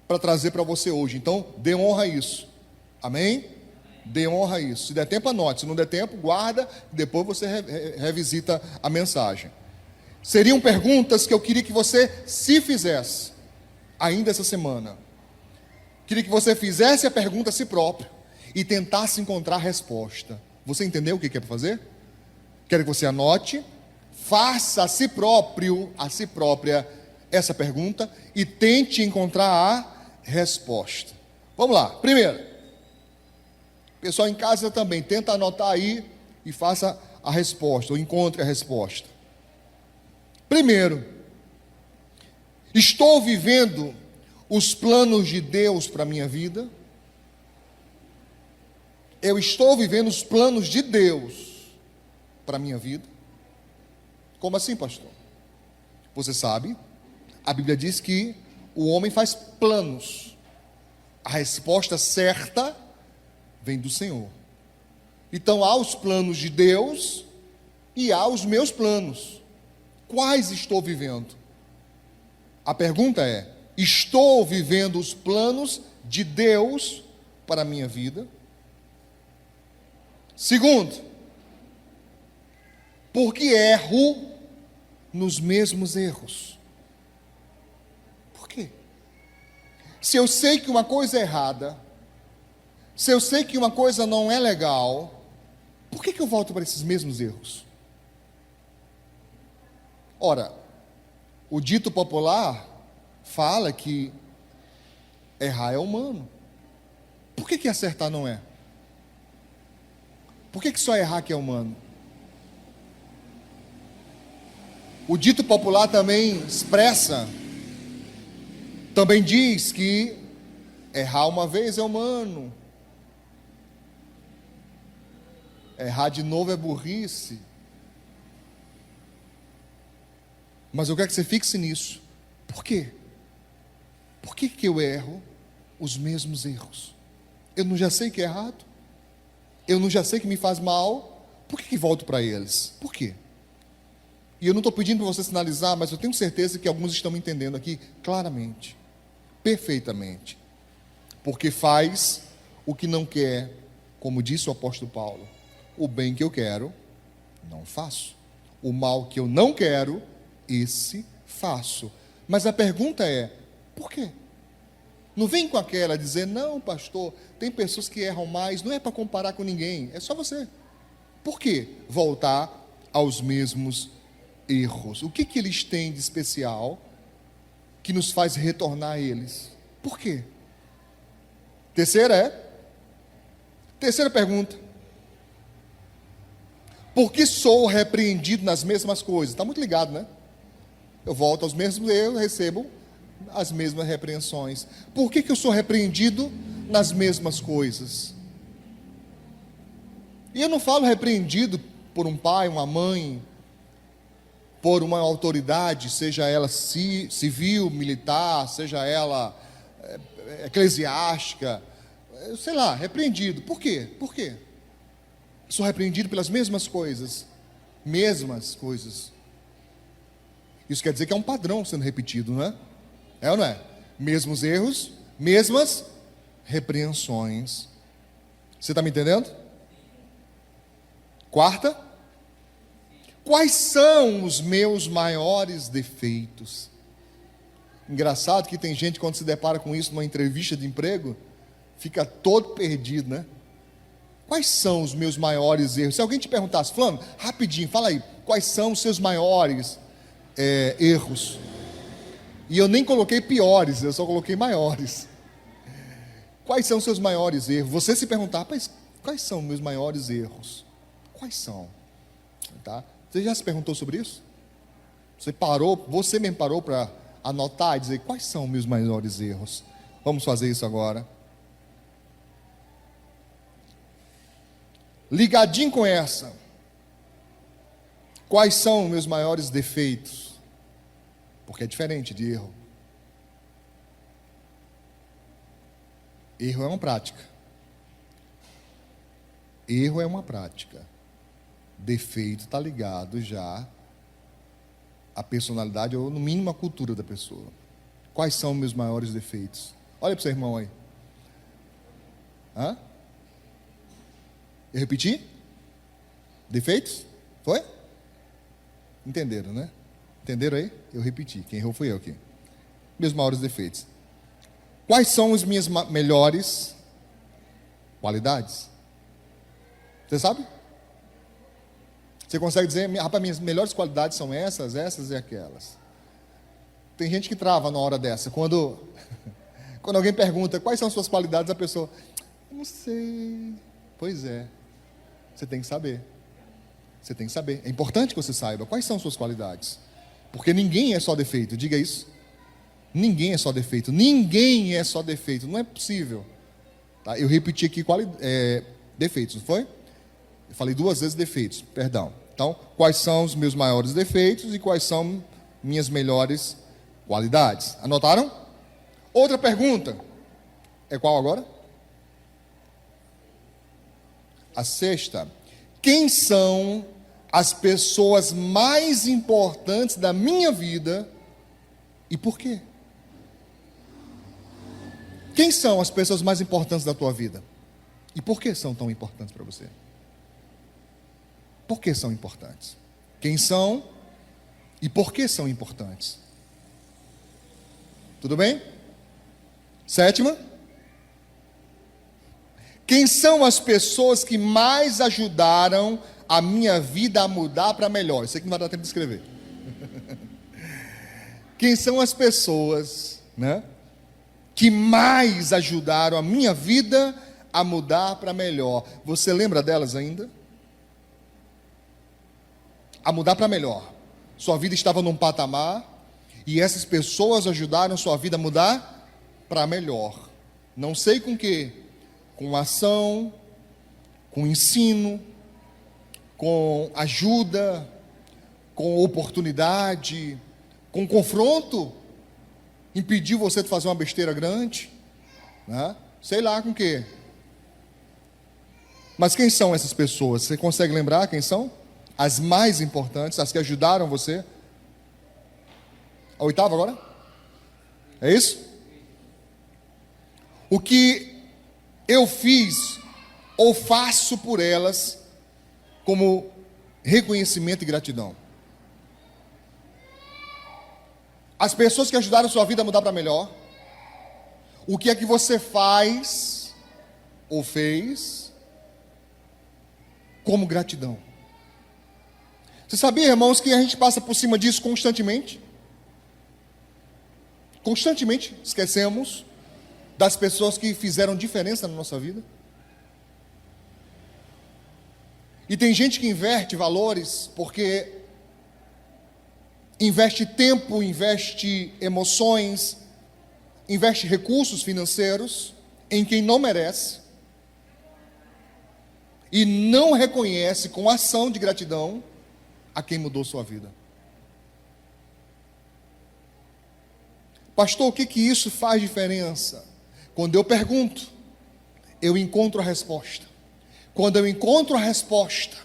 para trazer para você hoje. Então, dê honra a isso. Amém? Dê honra a isso. Se der tempo, anote. Se não der tempo, guarda. Depois você revisita a mensagem. Seriam perguntas que eu queria que você se fizesse ainda essa semana. Queria que você fizesse a pergunta a si próprio e tentasse encontrar a resposta. Você entendeu o que é para fazer? Quero que você anote, faça a si próprio, a si própria, essa pergunta e tente encontrar a resposta. Vamos lá. Primeiro, pessoal em casa também, tenta anotar aí e faça a resposta, ou encontre a resposta. Primeiro, estou vivendo os planos de Deus para a minha vida? Eu estou vivendo os planos de Deus para a minha vida? Como assim, pastor? Você sabe, a Bíblia diz que o homem faz planos. A resposta certa vem do Senhor. Então há os planos de Deus e há os meus planos. Quais estou vivendo? A pergunta é: estou vivendo os planos de Deus para a minha vida? Segundo, por que erro nos mesmos erros? Por quê? Se eu sei que uma coisa é errada, se eu sei que uma coisa não é legal, por que eu volto para esses mesmos erros? Ora, o dito popular fala que errar é humano. Por que acertar não é? Por que só errar que é humano? O dito popular também expressa, também diz que errar uma vez é humano, errar de novo é burrice. Mas eu quero que você fixe nisso. Por quê? Por que eu erro os mesmos erros? Eu não já sei que é errado? Eu não já sei que me faz mal? Por que volto para eles? Por quê? E eu não estou pedindo para você sinalizar, mas eu tenho certeza que alguns estão me entendendo aqui claramente, perfeitamente. Porque faz o que não quer, como disse o apóstolo Paulo: o bem que eu quero, não faço. O mal que eu não quero, esse faço. Mas a pergunta é: por quê? Não vem com aquela dizer, não, pastor, tem pessoas que erram mais, não é para comparar com ninguém, é só você. Por quê? Voltar aos mesmos erros. O que eles têm de especial que nos faz retornar a eles? Por quê? Terceira pergunta. Por que sou repreendido nas mesmas coisas? Está muito ligado, né? Eu volto aos mesmos erros, recebo as mesmas repreensões. Por que eu sou repreendido nas mesmas coisas? E eu não falo repreendido por um pai, uma mãe, por uma autoridade, seja ela civil, militar, seja ela eclesiástica, sei lá, repreendido. Por quê? Por quê? Sou repreendido pelas mesmas coisas. Mesmas coisas. Isso quer dizer que é um padrão sendo repetido, não é? É ou não é? Mesmos erros, mesmas repreensões. Você está me entendendo? Quarta. Quais são os meus maiores defeitos? Engraçado que tem gente, quando se depara com isso numa entrevista de emprego, fica todo perdido, né? Quais são os meus maiores erros? Se alguém te perguntasse, Flávio, rapidinho, fala aí, quais são os seus maiores erros? E eu nem coloquei piores, eu só coloquei maiores. Quais são os seus maiores erros? Você se perguntar, mas quais são os meus maiores erros? Quais são? Tá? Você já se perguntou sobre isso? Você mesmo parou para anotar e dizer, quais são os meus maiores erros? Vamos fazer isso agora. Ligadinho com essa. Quais são os meus maiores defeitos? Porque é diferente de erro. Erro é uma prática. Erro é uma prática. Defeito está ligado já à personalidade, ou no mínimo à cultura da pessoa. Quais são os meus maiores defeitos? Olha para o seu irmão aí. Hã? Eu repeti? Defeitos? Foi? Entenderam, né? Entenderam aí? Eu repeti. Quem errou fui eu aqui. Meus maiores defeitos. Quais são as minhas melhores qualidades? Você sabe? Você consegue dizer, rapaz, minhas melhores qualidades são essas, essas e aquelas. Tem gente que trava na hora dessa. Quando alguém pergunta, quais são suas qualidades, a pessoa, não sei. Pois é. Você tem que saber. Você tem que saber. É importante que você saiba quais são suas qualidades. Porque ninguém é só defeito. Diga isso. Ninguém é só defeito. Ninguém é só defeito. Não é possível. Tá? Eu repeti aqui defeitos, não foi? Eu falei 2 vezes defeitos. Perdão. Então, quais são os meus maiores defeitos e quais são minhas melhores qualidades? Anotaram? Outra pergunta. É qual agora? A sexta. Quem são as pessoas mais importantes da minha vida e por quê? Quem são as pessoas mais importantes da tua vida? E por que são tão importantes para você? Por que são importantes? Quem são e por que são importantes? Tudo bem? Sétima. Quem são as pessoas que mais ajudaram a minha vida a mudar para melhor? Isso aqui não vai dar tempo de escrever. Quem são as pessoas, né, que mais ajudaram a minha vida a mudar para melhor? Você lembra delas ainda? A mudar para melhor. Sua vida estava num patamar e essas pessoas ajudaram sua vida a mudar para melhor. Não sei com quê. Com ação, com ensino, com ajuda, com oportunidade, com confronto, impediu você de fazer uma besteira grande, né? Sei lá com o quê. Mas quem são essas pessoas? Você consegue lembrar quem são? As mais importantes, as que ajudaram você? A oitava agora? É isso? O que eu fiz ou faço por elas como reconhecimento e gratidão? As pessoas que ajudaram a sua vida a mudar para melhor, O que é que você faz ou fez como gratidão? Você sabia, irmãos, que a gente passa por cima disso constantemente? Constantemente esquecemos das pessoas que fizeram diferença na nossa vida. E tem gente que inverte valores porque investe tempo, investe emoções, investe recursos financeiros em quem não merece e não reconhece com ação de gratidão a quem mudou sua vida. Pastor, o que isso faz diferença? Quando eu pergunto, eu encontro a resposta. Quando eu encontro a resposta,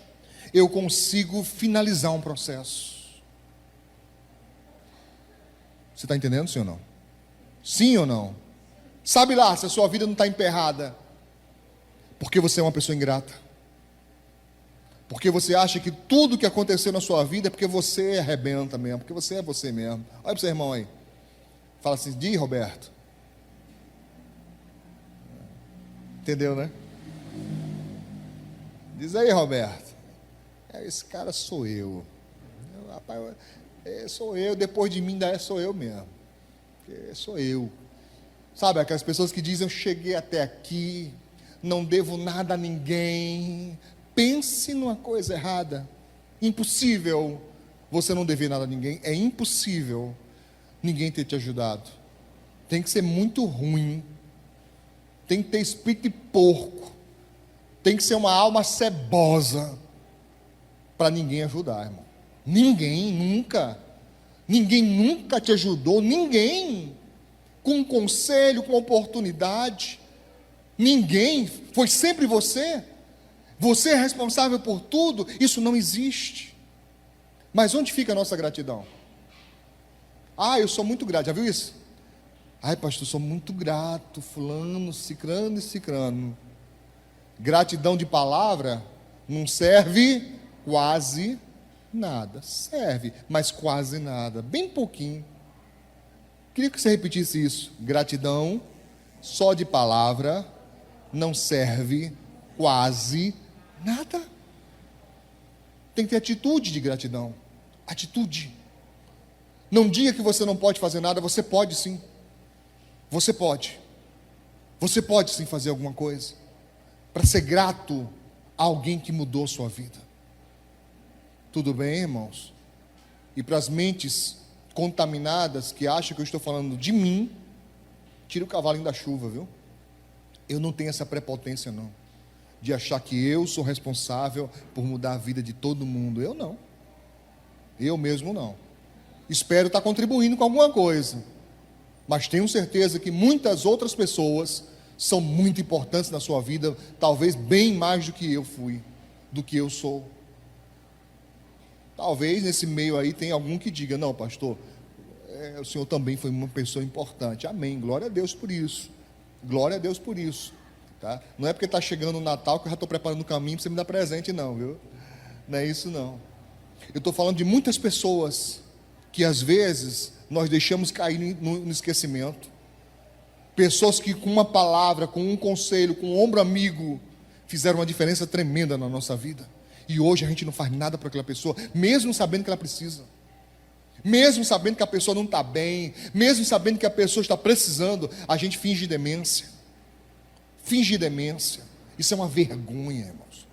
eu consigo finalizar um processo. Você está entendendo, sim ou não? Sim ou não? Sabe lá se a sua vida não está emperrada porque você é uma pessoa ingrata, porque você acha que tudo que aconteceu na sua vida é porque você arrebenta mesmo, porque você é você mesmo. Olha para o seu irmão aí, fala assim: diz, Roberto. Entendeu, né? Diz aí, Roberto. Esse cara sou eu. Rapaz, sou eu, depois de mim ainda sou eu mesmo. Sou eu. Sabe, aquelas pessoas que dizem: eu cheguei até aqui, não devo nada a ninguém. Pense numa coisa errada. Impossível você não dever nada a ninguém. É impossível ninguém ter te ajudado. Tem que ser muito ruim. Tem que ter espírito de porco. Tem que ser uma alma cebosa para ninguém ajudar, irmão. Ninguém nunca te ajudou, ninguém, com um conselho, com uma oportunidade, ninguém, foi sempre você é responsável por tudo, isso não existe. Mas onde fica a nossa gratidão? Eu sou muito grato, já viu isso? Pastor, sou muito grato, fulano, cicrano e cicrano. Gratidão de palavra não serve quase nada. Serve, mas quase nada. Bem pouquinho. Queria que você repetisse isso. Gratidão só de palavra não serve quase nada. Tem que ter atitude de gratidão. Atitude. Não diga que você não pode fazer nada. Você pode sim. Você pode. Você pode sim fazer alguma coisa para ser grato a alguém que mudou sua vida. Tudo bem, irmãos? E para as mentes contaminadas que acham que eu estou falando de mim, tira o cavalinho da chuva, viu? Eu não tenho essa prepotência não, de achar que eu sou responsável por mudar a vida de todo mundo. Eu não. Eu mesmo não. Espero estar contribuindo com alguma coisa, mas tenho certeza que muitas outras pessoas são muito importantes na sua vida, talvez bem mais do que eu fui, do que eu sou. Talvez nesse meio aí tenha algum que diga: não, pastor, o senhor também foi uma pessoa importante. Amém, glória a Deus por isso. Glória a Deus por isso, tá? Não é porque está chegando o Natal que eu já estou preparando o caminho para você me dar presente não, viu? Não é isso não. Eu estou falando de muitas pessoas que às vezes nós deixamos cair no esquecimento. Pessoas que com uma palavra, com um conselho, com um ombro amigo, fizeram uma diferença tremenda na nossa vida. E hoje a gente não faz nada para aquela pessoa, mesmo sabendo que ela precisa, mesmo sabendo que a pessoa não está bem, mesmo sabendo que a pessoa está precisando, a gente finge demência. Finge demência. Isso é uma vergonha, irmãos.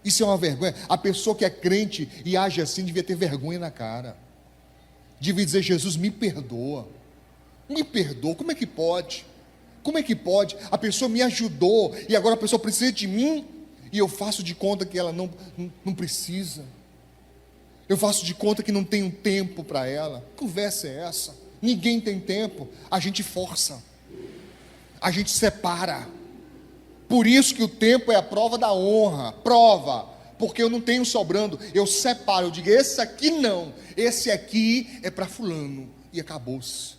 Isso é uma vergonha. A pessoa que é crente e age assim devia ter vergonha na cara. Devia dizer: Jesus, me perdoa. Me perdoa. Como é que pode? Como é que pode? A pessoa me ajudou e agora a pessoa precisa de mim e eu faço de conta que ela não precisa. Eu faço de conta que não tenho tempo para ela. Que conversa é essa? Ninguém tem tempo. A gente força. A gente separa. Por isso que o tempo é a prova da honra. Prova. Porque eu não tenho sobrando. Eu separo. Eu digo: esse aqui não. Esse aqui é para fulano. E acabou-se.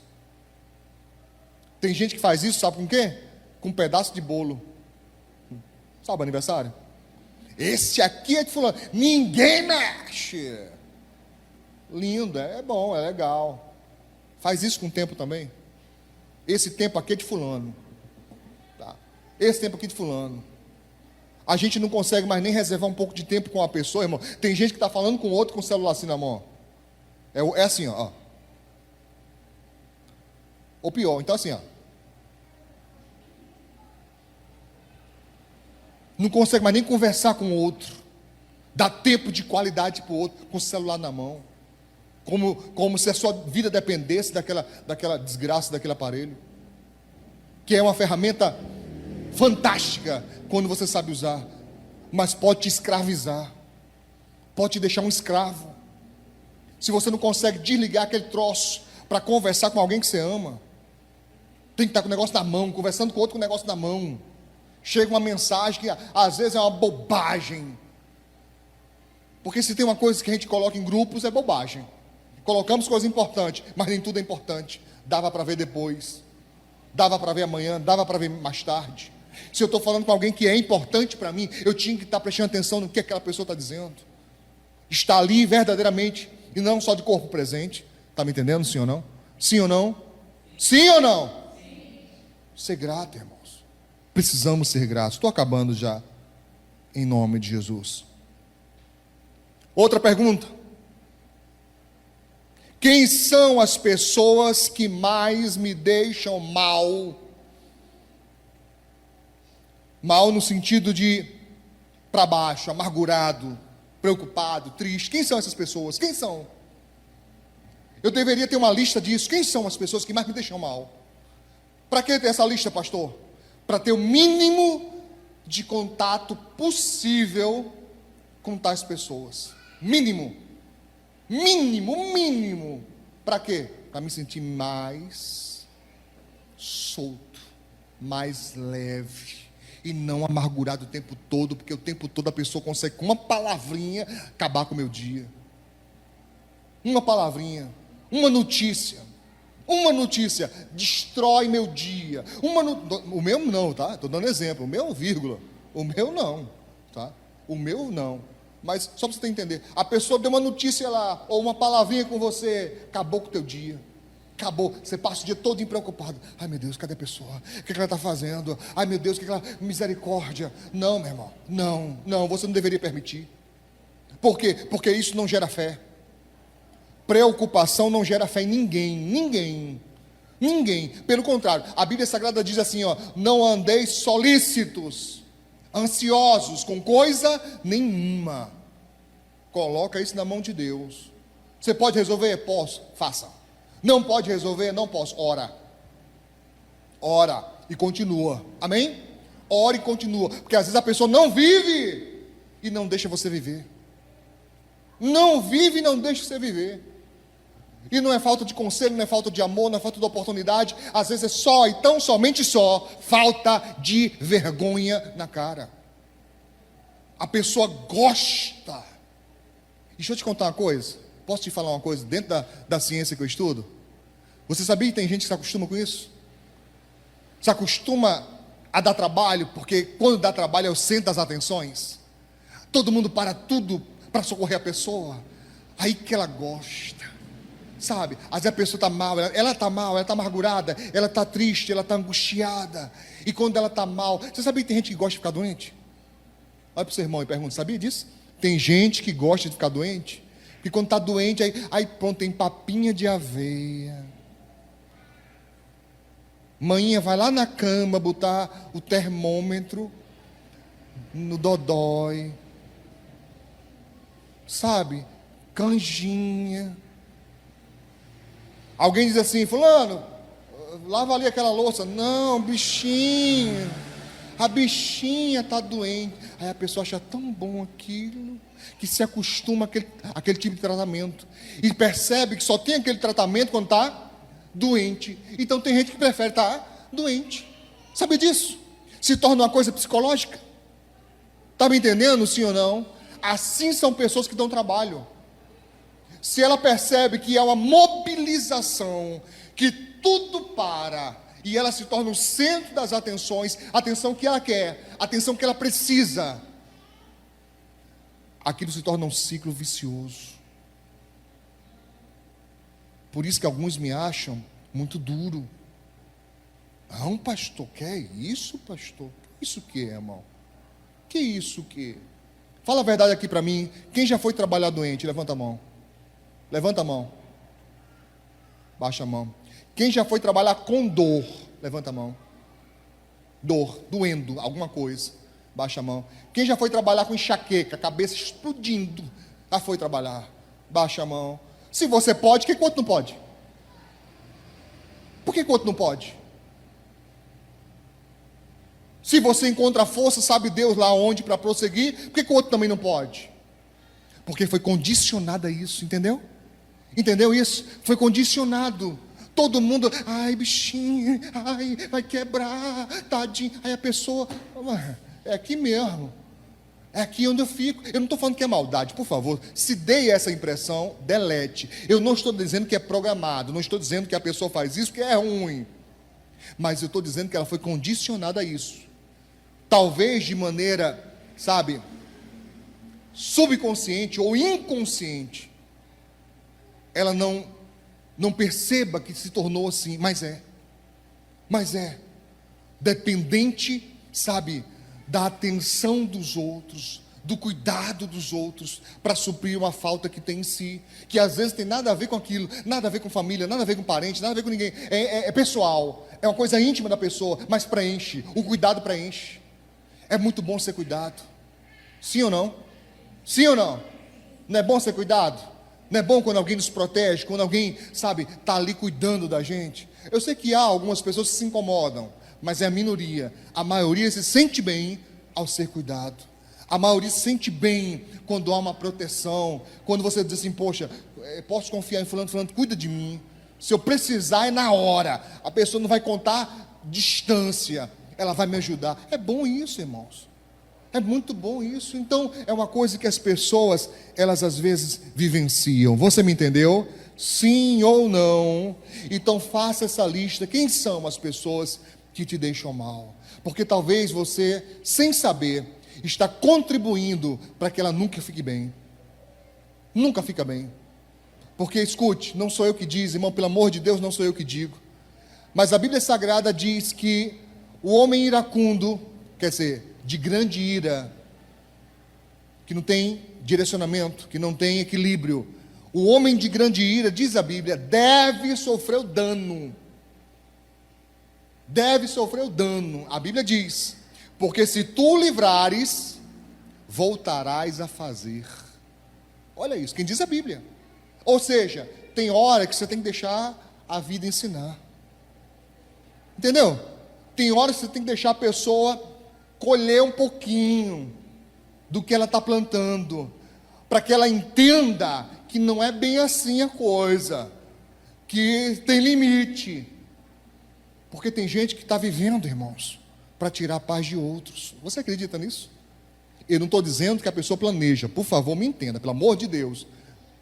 Tem gente que faz isso, sabe com o quê? Com um pedaço de bolo. Sabe o aniversário? Esse aqui é de fulano. Ninguém mexe. Lindo, é bom, é legal. Faz isso com o tempo também. esse tempo aqui é de fulano. Tá? Esse tempo aqui é de fulano. A gente não consegue mais nem reservar um pouco de tempo com a pessoa, irmão. Tem gente que está falando com o outro com o celular assim na mão. É assim, ó. Ou pior, então assim, ó. Não consegue mais nem conversar com o outro. Dá tempo de qualidade para o outro com o celular na mão. Como se a sua vida dependesse daquela desgraça, daquele aparelho. Que é uma ferramenta fantástica quando você sabe usar. Mas pode te escravizar. Pode te deixar um escravo. Se você não consegue desligar aquele troço para conversar com alguém que você ama. Tem que estar com o negócio na mão, conversando com o outro com o negócio na mão. Chega uma mensagem que às vezes é uma bobagem. Porque se tem uma coisa que a gente coloca em grupos, é bobagem. Colocamos coisas importantes, mas nem tudo é importante. Dava para ver depois. Dava para ver amanhã, dava para ver mais tarde. Se eu estou falando com alguém que é importante para mim, eu tinha que estar prestando atenção no que aquela pessoa está dizendo. Está ali verdadeiramente, e não só de corpo presente. Está me entendendo, sim ou não? Sim ou não? Sim ou não? Sim. Ser grato, irmãos. Precisamos ser gratos. Estou acabando já. Em nome de Jesus. Outra pergunta. Quem são as pessoas que mais me deixam mal? Mal no sentido de para baixo, amargurado, preocupado, triste. Quem são essas pessoas? Quem são? Eu deveria ter uma lista disso. Quem são as pessoas que mais me deixam mal? Para que ter essa lista, pastor? Para ter o mínimo de contato possível com tais pessoas. Mínimo. Para quê? Para me sentir mais solto, mais leve e não amargurado o tempo todo, porque o tempo todo a pessoa consegue com uma palavrinha acabar com o meu dia. Uma palavrinha, uma notícia destrói meu dia. O meu não, tá? Estou dando exemplo. O meu, vírgula. O meu não, tá? O meu não. Mas só para você entender, a pessoa deu uma notícia lá, ou uma palavrinha com você, acabou com o teu dia. Acabou, você passa o dia todo preocupado. Ai meu Deus, cadê a pessoa? O que ela está fazendo? Ai meu Deus, misericórdia. Não, meu irmão, não, você não deveria permitir. Por quê? Porque isso não gera fé. Preocupação não gera fé em ninguém. Pelo contrário, a Bíblia Sagrada diz assim, ó: não andeis solícitos, ansiosos com coisa nenhuma. Coloca isso na mão de Deus. Você pode resolver? Posso, faça. Não pode resolver? Não posso. Ora e continua. Amém? Ora e continua, porque às vezes a pessoa não vive e não deixa você viver. Não vive e não deixa você viver. E não é falta de conselho, não é falta de amor, não é falta de oportunidade. Às vezes é só, e tão somente só, falta de vergonha na cara. A pessoa gosta. Deixa eu te contar uma coisa. Posso te falar uma coisa dentro da ciência que eu estudo? Você sabia que tem gente que se acostuma com isso? Se acostuma a dar trabalho, porque quando dá trabalho é o centro das atenções. Todo mundo para tudo para socorrer a pessoa. Aí que ela gosta. Sabe, às vezes a pessoa está mal, ela está mal, ela está amargurada, ela está triste, ela está angustiada. E quando ela está mal, você sabia que tem gente que gosta de ficar doente? Olha para o seu irmão e pergunta, sabia disso? Tem gente que gosta de ficar doente. E quando está doente, aí pronto, tem papinha de aveia. Manhinha vai lá na cama botar o termômetro no dodói. Sabe, canjinha. Alguém diz assim, fulano, lava ali aquela louça. Não, bichinho, a bichinha está doente. Aí a pessoa acha tão bom aquilo, que se acostuma àquele tipo de tratamento. E percebe que só tem aquele tratamento quando está doente. Então tem gente que prefere estar doente. Sabe disso? Se torna uma coisa psicológica. Está me entendendo, sim ou não? Assim são pessoas que dão trabalho. Se ela percebe que há uma mobilização, que tudo para, e ela se torna o centro das atenções, a atenção que ela quer, a atenção que ela precisa, aquilo se torna um ciclo vicioso. Por isso que alguns me acham muito duro, Não, pastor, que é isso, pastor? Que isso que é, irmão? Que isso que? Fala a verdade aqui para mim. Quem já foi trabalhar doente? Levanta a mão. Levanta a mão. Baixa a mão. Quem já foi trabalhar com dor? Levanta a mão. Dor, doendo, alguma coisa. Baixa a mão. Quem já foi trabalhar com enxaqueca, cabeça explodindo? Já foi trabalhar. Baixa a mão. Se você pode, por que outro não pode? Por que outro não pode? Se você encontra força, sabe Deus lá onde para prosseguir, por que o outro também não pode? Porque foi condicionado a isso, entendeu? Entendeu isso? Foi condicionado. Todo mundo, ai bichinho, ai, vai quebrar, tadinho. Aí a pessoa, é aqui mesmo. É aqui onde eu fico. Eu não estou falando que é maldade, por favor. Se dei essa impressão, delete. Eu não estou dizendo que é programado, não estou dizendo que a pessoa faz isso que é ruim. Mas eu estou dizendo que ela foi condicionada a isso. Talvez de maneira, sabe, subconsciente ou inconsciente, ela não perceba que se tornou assim, mas é, dependente, sabe, da atenção dos outros, do cuidado dos outros, para suprir uma falta que tem em si, que às vezes tem nada a ver com aquilo, nada a ver com família, nada a ver com parente, nada a ver com ninguém, é pessoal, é uma coisa íntima da pessoa, mas preenche, o cuidado preenche. É muito bom ser cuidado. Sim ou não? Sim ou não? Não é bom ser cuidado? Não é bom quando alguém nos protege, quando alguém, sabe, está ali cuidando da gente? Eu sei que há algumas pessoas que se incomodam, mas é a minoria. A maioria se sente bem ao ser cuidado. A maioria se sente bem quando há uma proteção, quando você diz assim, poxa, posso confiar em fulano, fulano cuida de mim. Se eu precisar é na hora. A pessoa não vai contar distância, ela vai me ajudar. É bom isso, irmãos. É muito bom isso. Então, é uma coisa que as pessoas, elas às vezes vivenciam. Você me entendeu? Sim ou não? Então, faça essa lista. Quem são as pessoas que te deixam mal? Porque talvez você, sem saber, está contribuindo para que ela nunca fique bem. Nunca fica bem. Porque, escute, não sou eu que diz, irmão, pelo amor de Deus, não sou eu que digo. Mas a Bíblia Sagrada diz que o homem iracundo, quer dizer, de grande ira, que não tem direcionamento, que não tem equilíbrio, o homem de grande ira, diz a Bíblia, deve sofrer o dano. Deve sofrer o dano. A Bíblia diz, porque se tu livrares, voltarás a fazer. Olha isso, quem diz a Bíblia. Ou seja, tem hora que você tem que deixar a vida ensinar. Entendeu? Tem horas que você tem que deixar a pessoa colher um pouquinho do que ela está plantando, para que ela entenda que não é bem assim a coisa, que tem limite. Porque tem gente que está vivendo, irmãos, para tirar a paz de outros. Você acredita nisso? Eu não estou dizendo que a pessoa planeja, por favor, me entenda, pelo amor de Deus.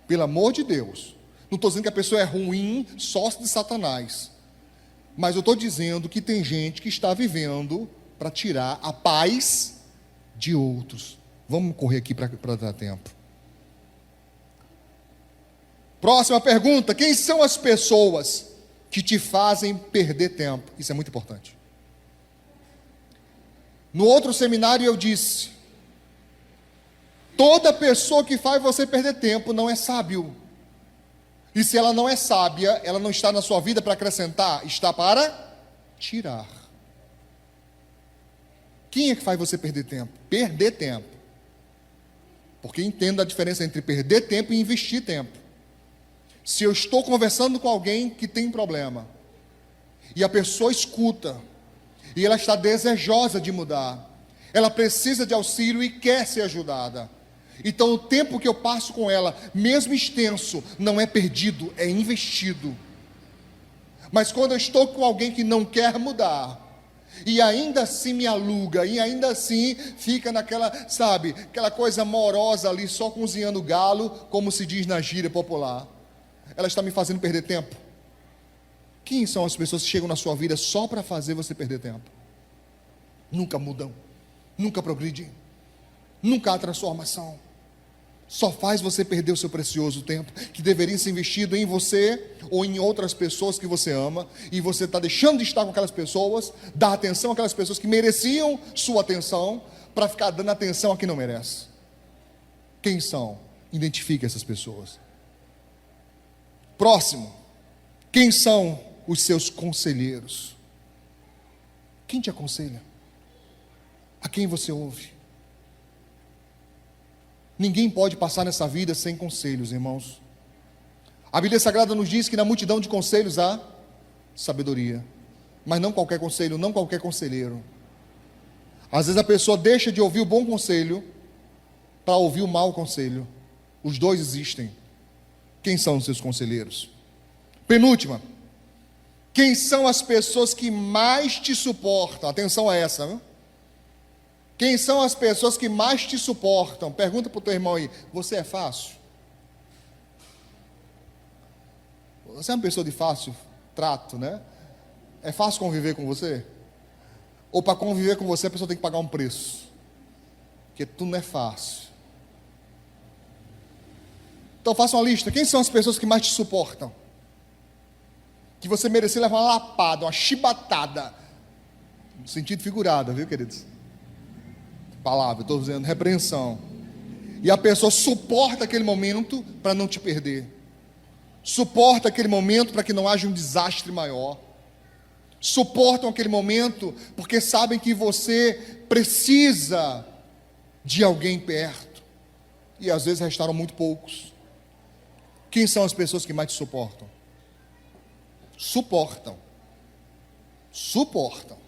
Pelo amor de Deus. Não estou dizendo que a pessoa é ruim, sócio de Satanás. Mas eu estou dizendo que tem gente que está vivendo para tirar a paz de outros. Vamos correr aqui para dar tempo. Próxima pergunta: quem são as pessoas que te fazem perder tempo? Isso é muito importante. No outro seminário eu disse: toda pessoa que faz você perder tempo não é sábio. E se ela não é sábia, ela não está na sua vida para acrescentar, está para tirar. Quem é que faz você perder tempo? Perder tempo. Porque entenda a diferença entre perder tempo e investir tempo. Se eu estou conversando com alguém que tem problema, e a pessoa escuta, e ela está desejosa de mudar, ela precisa de auxílio e quer ser ajudada, então o tempo que eu passo com ela, mesmo extenso, não é perdido, é investido. Mas quando eu estou com alguém que não quer mudar, e ainda assim me aluga, e ainda assim fica naquela, sabe, aquela coisa morosa ali, só cozinhando galo, como se diz na gíria popular, ela está me fazendo perder tempo. Quem são as pessoas que chegam na sua vida só para fazer você perder tempo? Nunca mudam, nunca progridem, nunca há transformação. só faz você perder o seu precioso tempo, que deveria ser investido em você ou em outras pessoas que você ama, e você está deixando de estar com aquelas pessoas, dar atenção àquelas pessoas que mereciam sua atenção, para ficar dando atenção a quem não merece. Quem são? Identifique essas pessoas. Próximo. Quem são os seus conselheiros? Quem te aconselha? A quem você ouve? Ninguém pode passar nessa vida sem conselhos, irmãos. A Bíblia Sagrada nos diz que na multidão de conselhos há sabedoria, mas não qualquer conselho, não qualquer conselheiro. Às vezes a pessoa deixa de ouvir o bom conselho para ouvir o mau conselho. Os dois existem. Quem são os seus conselheiros? Penúltima. Quem são as pessoas que mais te suportam? Atenção a essa, viu? Quem são as pessoas que mais te suportam? Pergunta para o teu irmão aí, você é fácil? Você é uma pessoa de fácil trato, né? É fácil conviver com você? Ou para conviver com você a pessoa tem que pagar um preço? Porque tudo não é fácil. Então faça uma lista, quem são as pessoas que mais te suportam? Que você merecia levar uma lapada, uma chibatada. No sentido figurado, viu, queridos? Palavra, eu estou dizendo repreensão. E a pessoa suporta aquele momento para não te perder. Suporta aquele momento para que não haja um desastre maior. Suportam aquele momento porque sabem que você precisa de alguém perto. E às vezes restaram muito poucos. Quem são as pessoas que mais te suportam? Suportam. Suportam.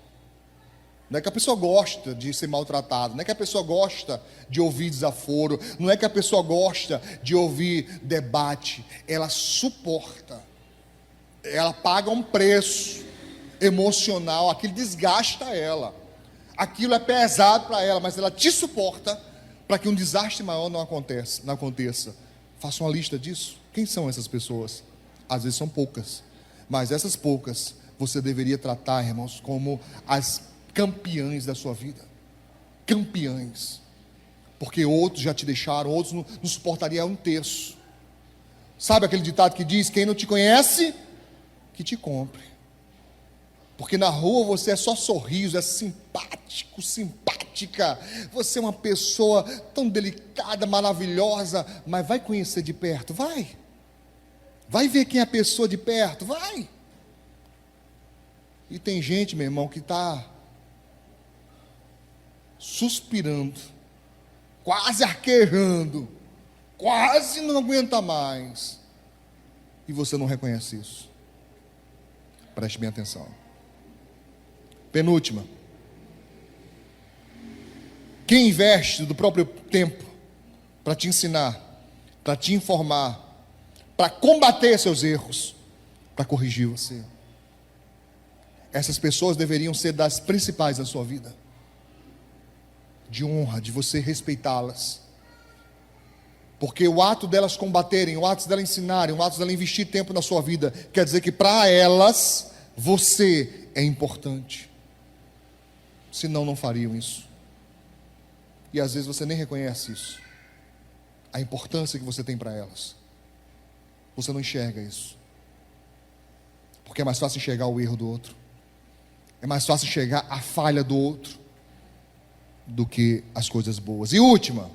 Não é que a pessoa gosta de ser maltratada, não é que a pessoa gosta de ouvir desaforo, não é que a pessoa gosta de ouvir debate, ela suporta, ela paga um preço emocional, aquilo desgasta ela, aquilo é pesado para ela, mas ela te suporta para que um desastre maior não aconteça. Faça uma lista disso. Quem são essas pessoas? Às vezes são poucas, mas essas poucas você deveria tratar, irmãos, como as campeãs da sua vida. Campeãs. Porque outros já te deixaram, outros não suportariam um terço. Sabe aquele ditado que diz: quem não te conhece, que te compre. Porque na rua você é só sorriso, é simpático, simpática. Você é uma pessoa tão delicada, maravilhosa. Mas vai conhecer de perto, vai. Vai ver quem é a pessoa de perto, vai. E tem gente, meu irmão, que está suspirando, quase arquejando, quase não aguenta mais, e você não reconhece isso. Preste bem atenção. Penúltima. Quem investe do próprio tempo para te ensinar, para te informar, para combater seus erros, para corrigir você? Essas pessoas deveriam ser das principais da sua vida, de honra, de você respeitá-las, porque o ato delas combaterem, o ato delas ensinarem, o ato delas investir tempo na sua vida, quer dizer que para elas, você é importante, senão não fariam isso, e às vezes você nem reconhece isso, a importância que você tem para elas, você não enxerga isso, porque é mais fácil enxergar o erro do outro, é mais fácil enxergar a falha do outro, do que as coisas boas. E última,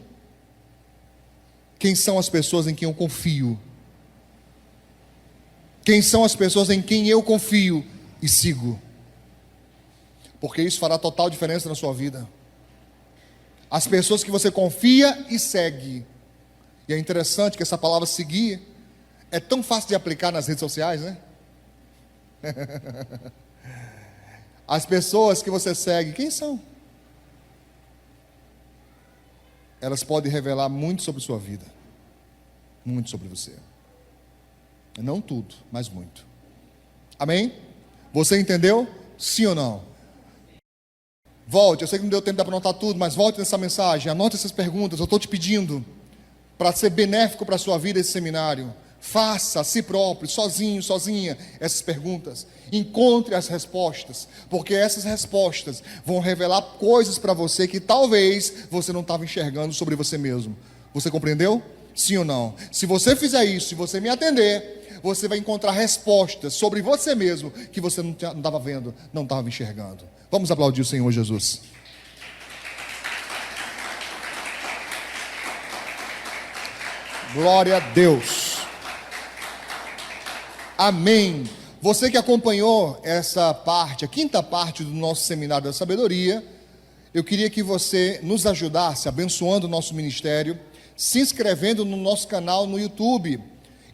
quem são as pessoas em quem eu confio? Quem são as pessoas em quem eu confio e sigo? Porque isso fará total diferença na sua vida. As pessoas que você confia e segue. E é interessante que essa palavra seguir é tão fácil de aplicar nas redes sociais, né? As pessoas que você segue, quem são? Elas podem revelar muito sobre sua vida, muito sobre você. Não tudo, mas muito. Amém? Você entendeu? Sim ou não? Volte, eu sei que não deu tempo para anotar tudo, mas volte nessa mensagem, anote essas perguntas. Eu estou te pedindo para ser benéfico para a sua vida esse seminário. Faça a si próprio, sozinho, sozinha, essas perguntas. Encontre as respostas, porque essas respostas vão revelar coisas para você que talvez você não estava enxergando sobre você mesmo. Você compreendeu? Sim ou não? Se você fizer isso, se você me atender, você vai encontrar respostas sobre você mesmo que você não estava vendo, não estava enxergando. Vamos aplaudir o Senhor Jesus. Glória a Deus. Amém. Você que acompanhou essa parte, a quinta parte do nosso Seminário da Sabedoria, eu queria que você nos ajudasse abençoando o nosso ministério, se inscrevendo no nosso canal no YouTube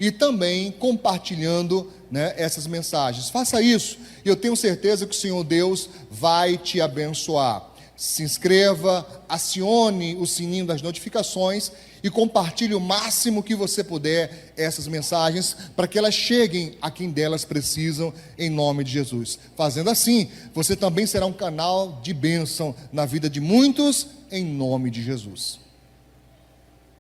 e também compartilhando, essas mensagens. Faça isso e eu tenho certeza que o Senhor Deus vai te abençoar. Se inscreva, acione o sininho das notificações e compartilhe o máximo que você puder essas mensagens para que elas cheguem a quem delas precisam, em nome de Jesus. Fazendo assim, você também será um canal de bênção na vida de muitos, em nome de Jesus.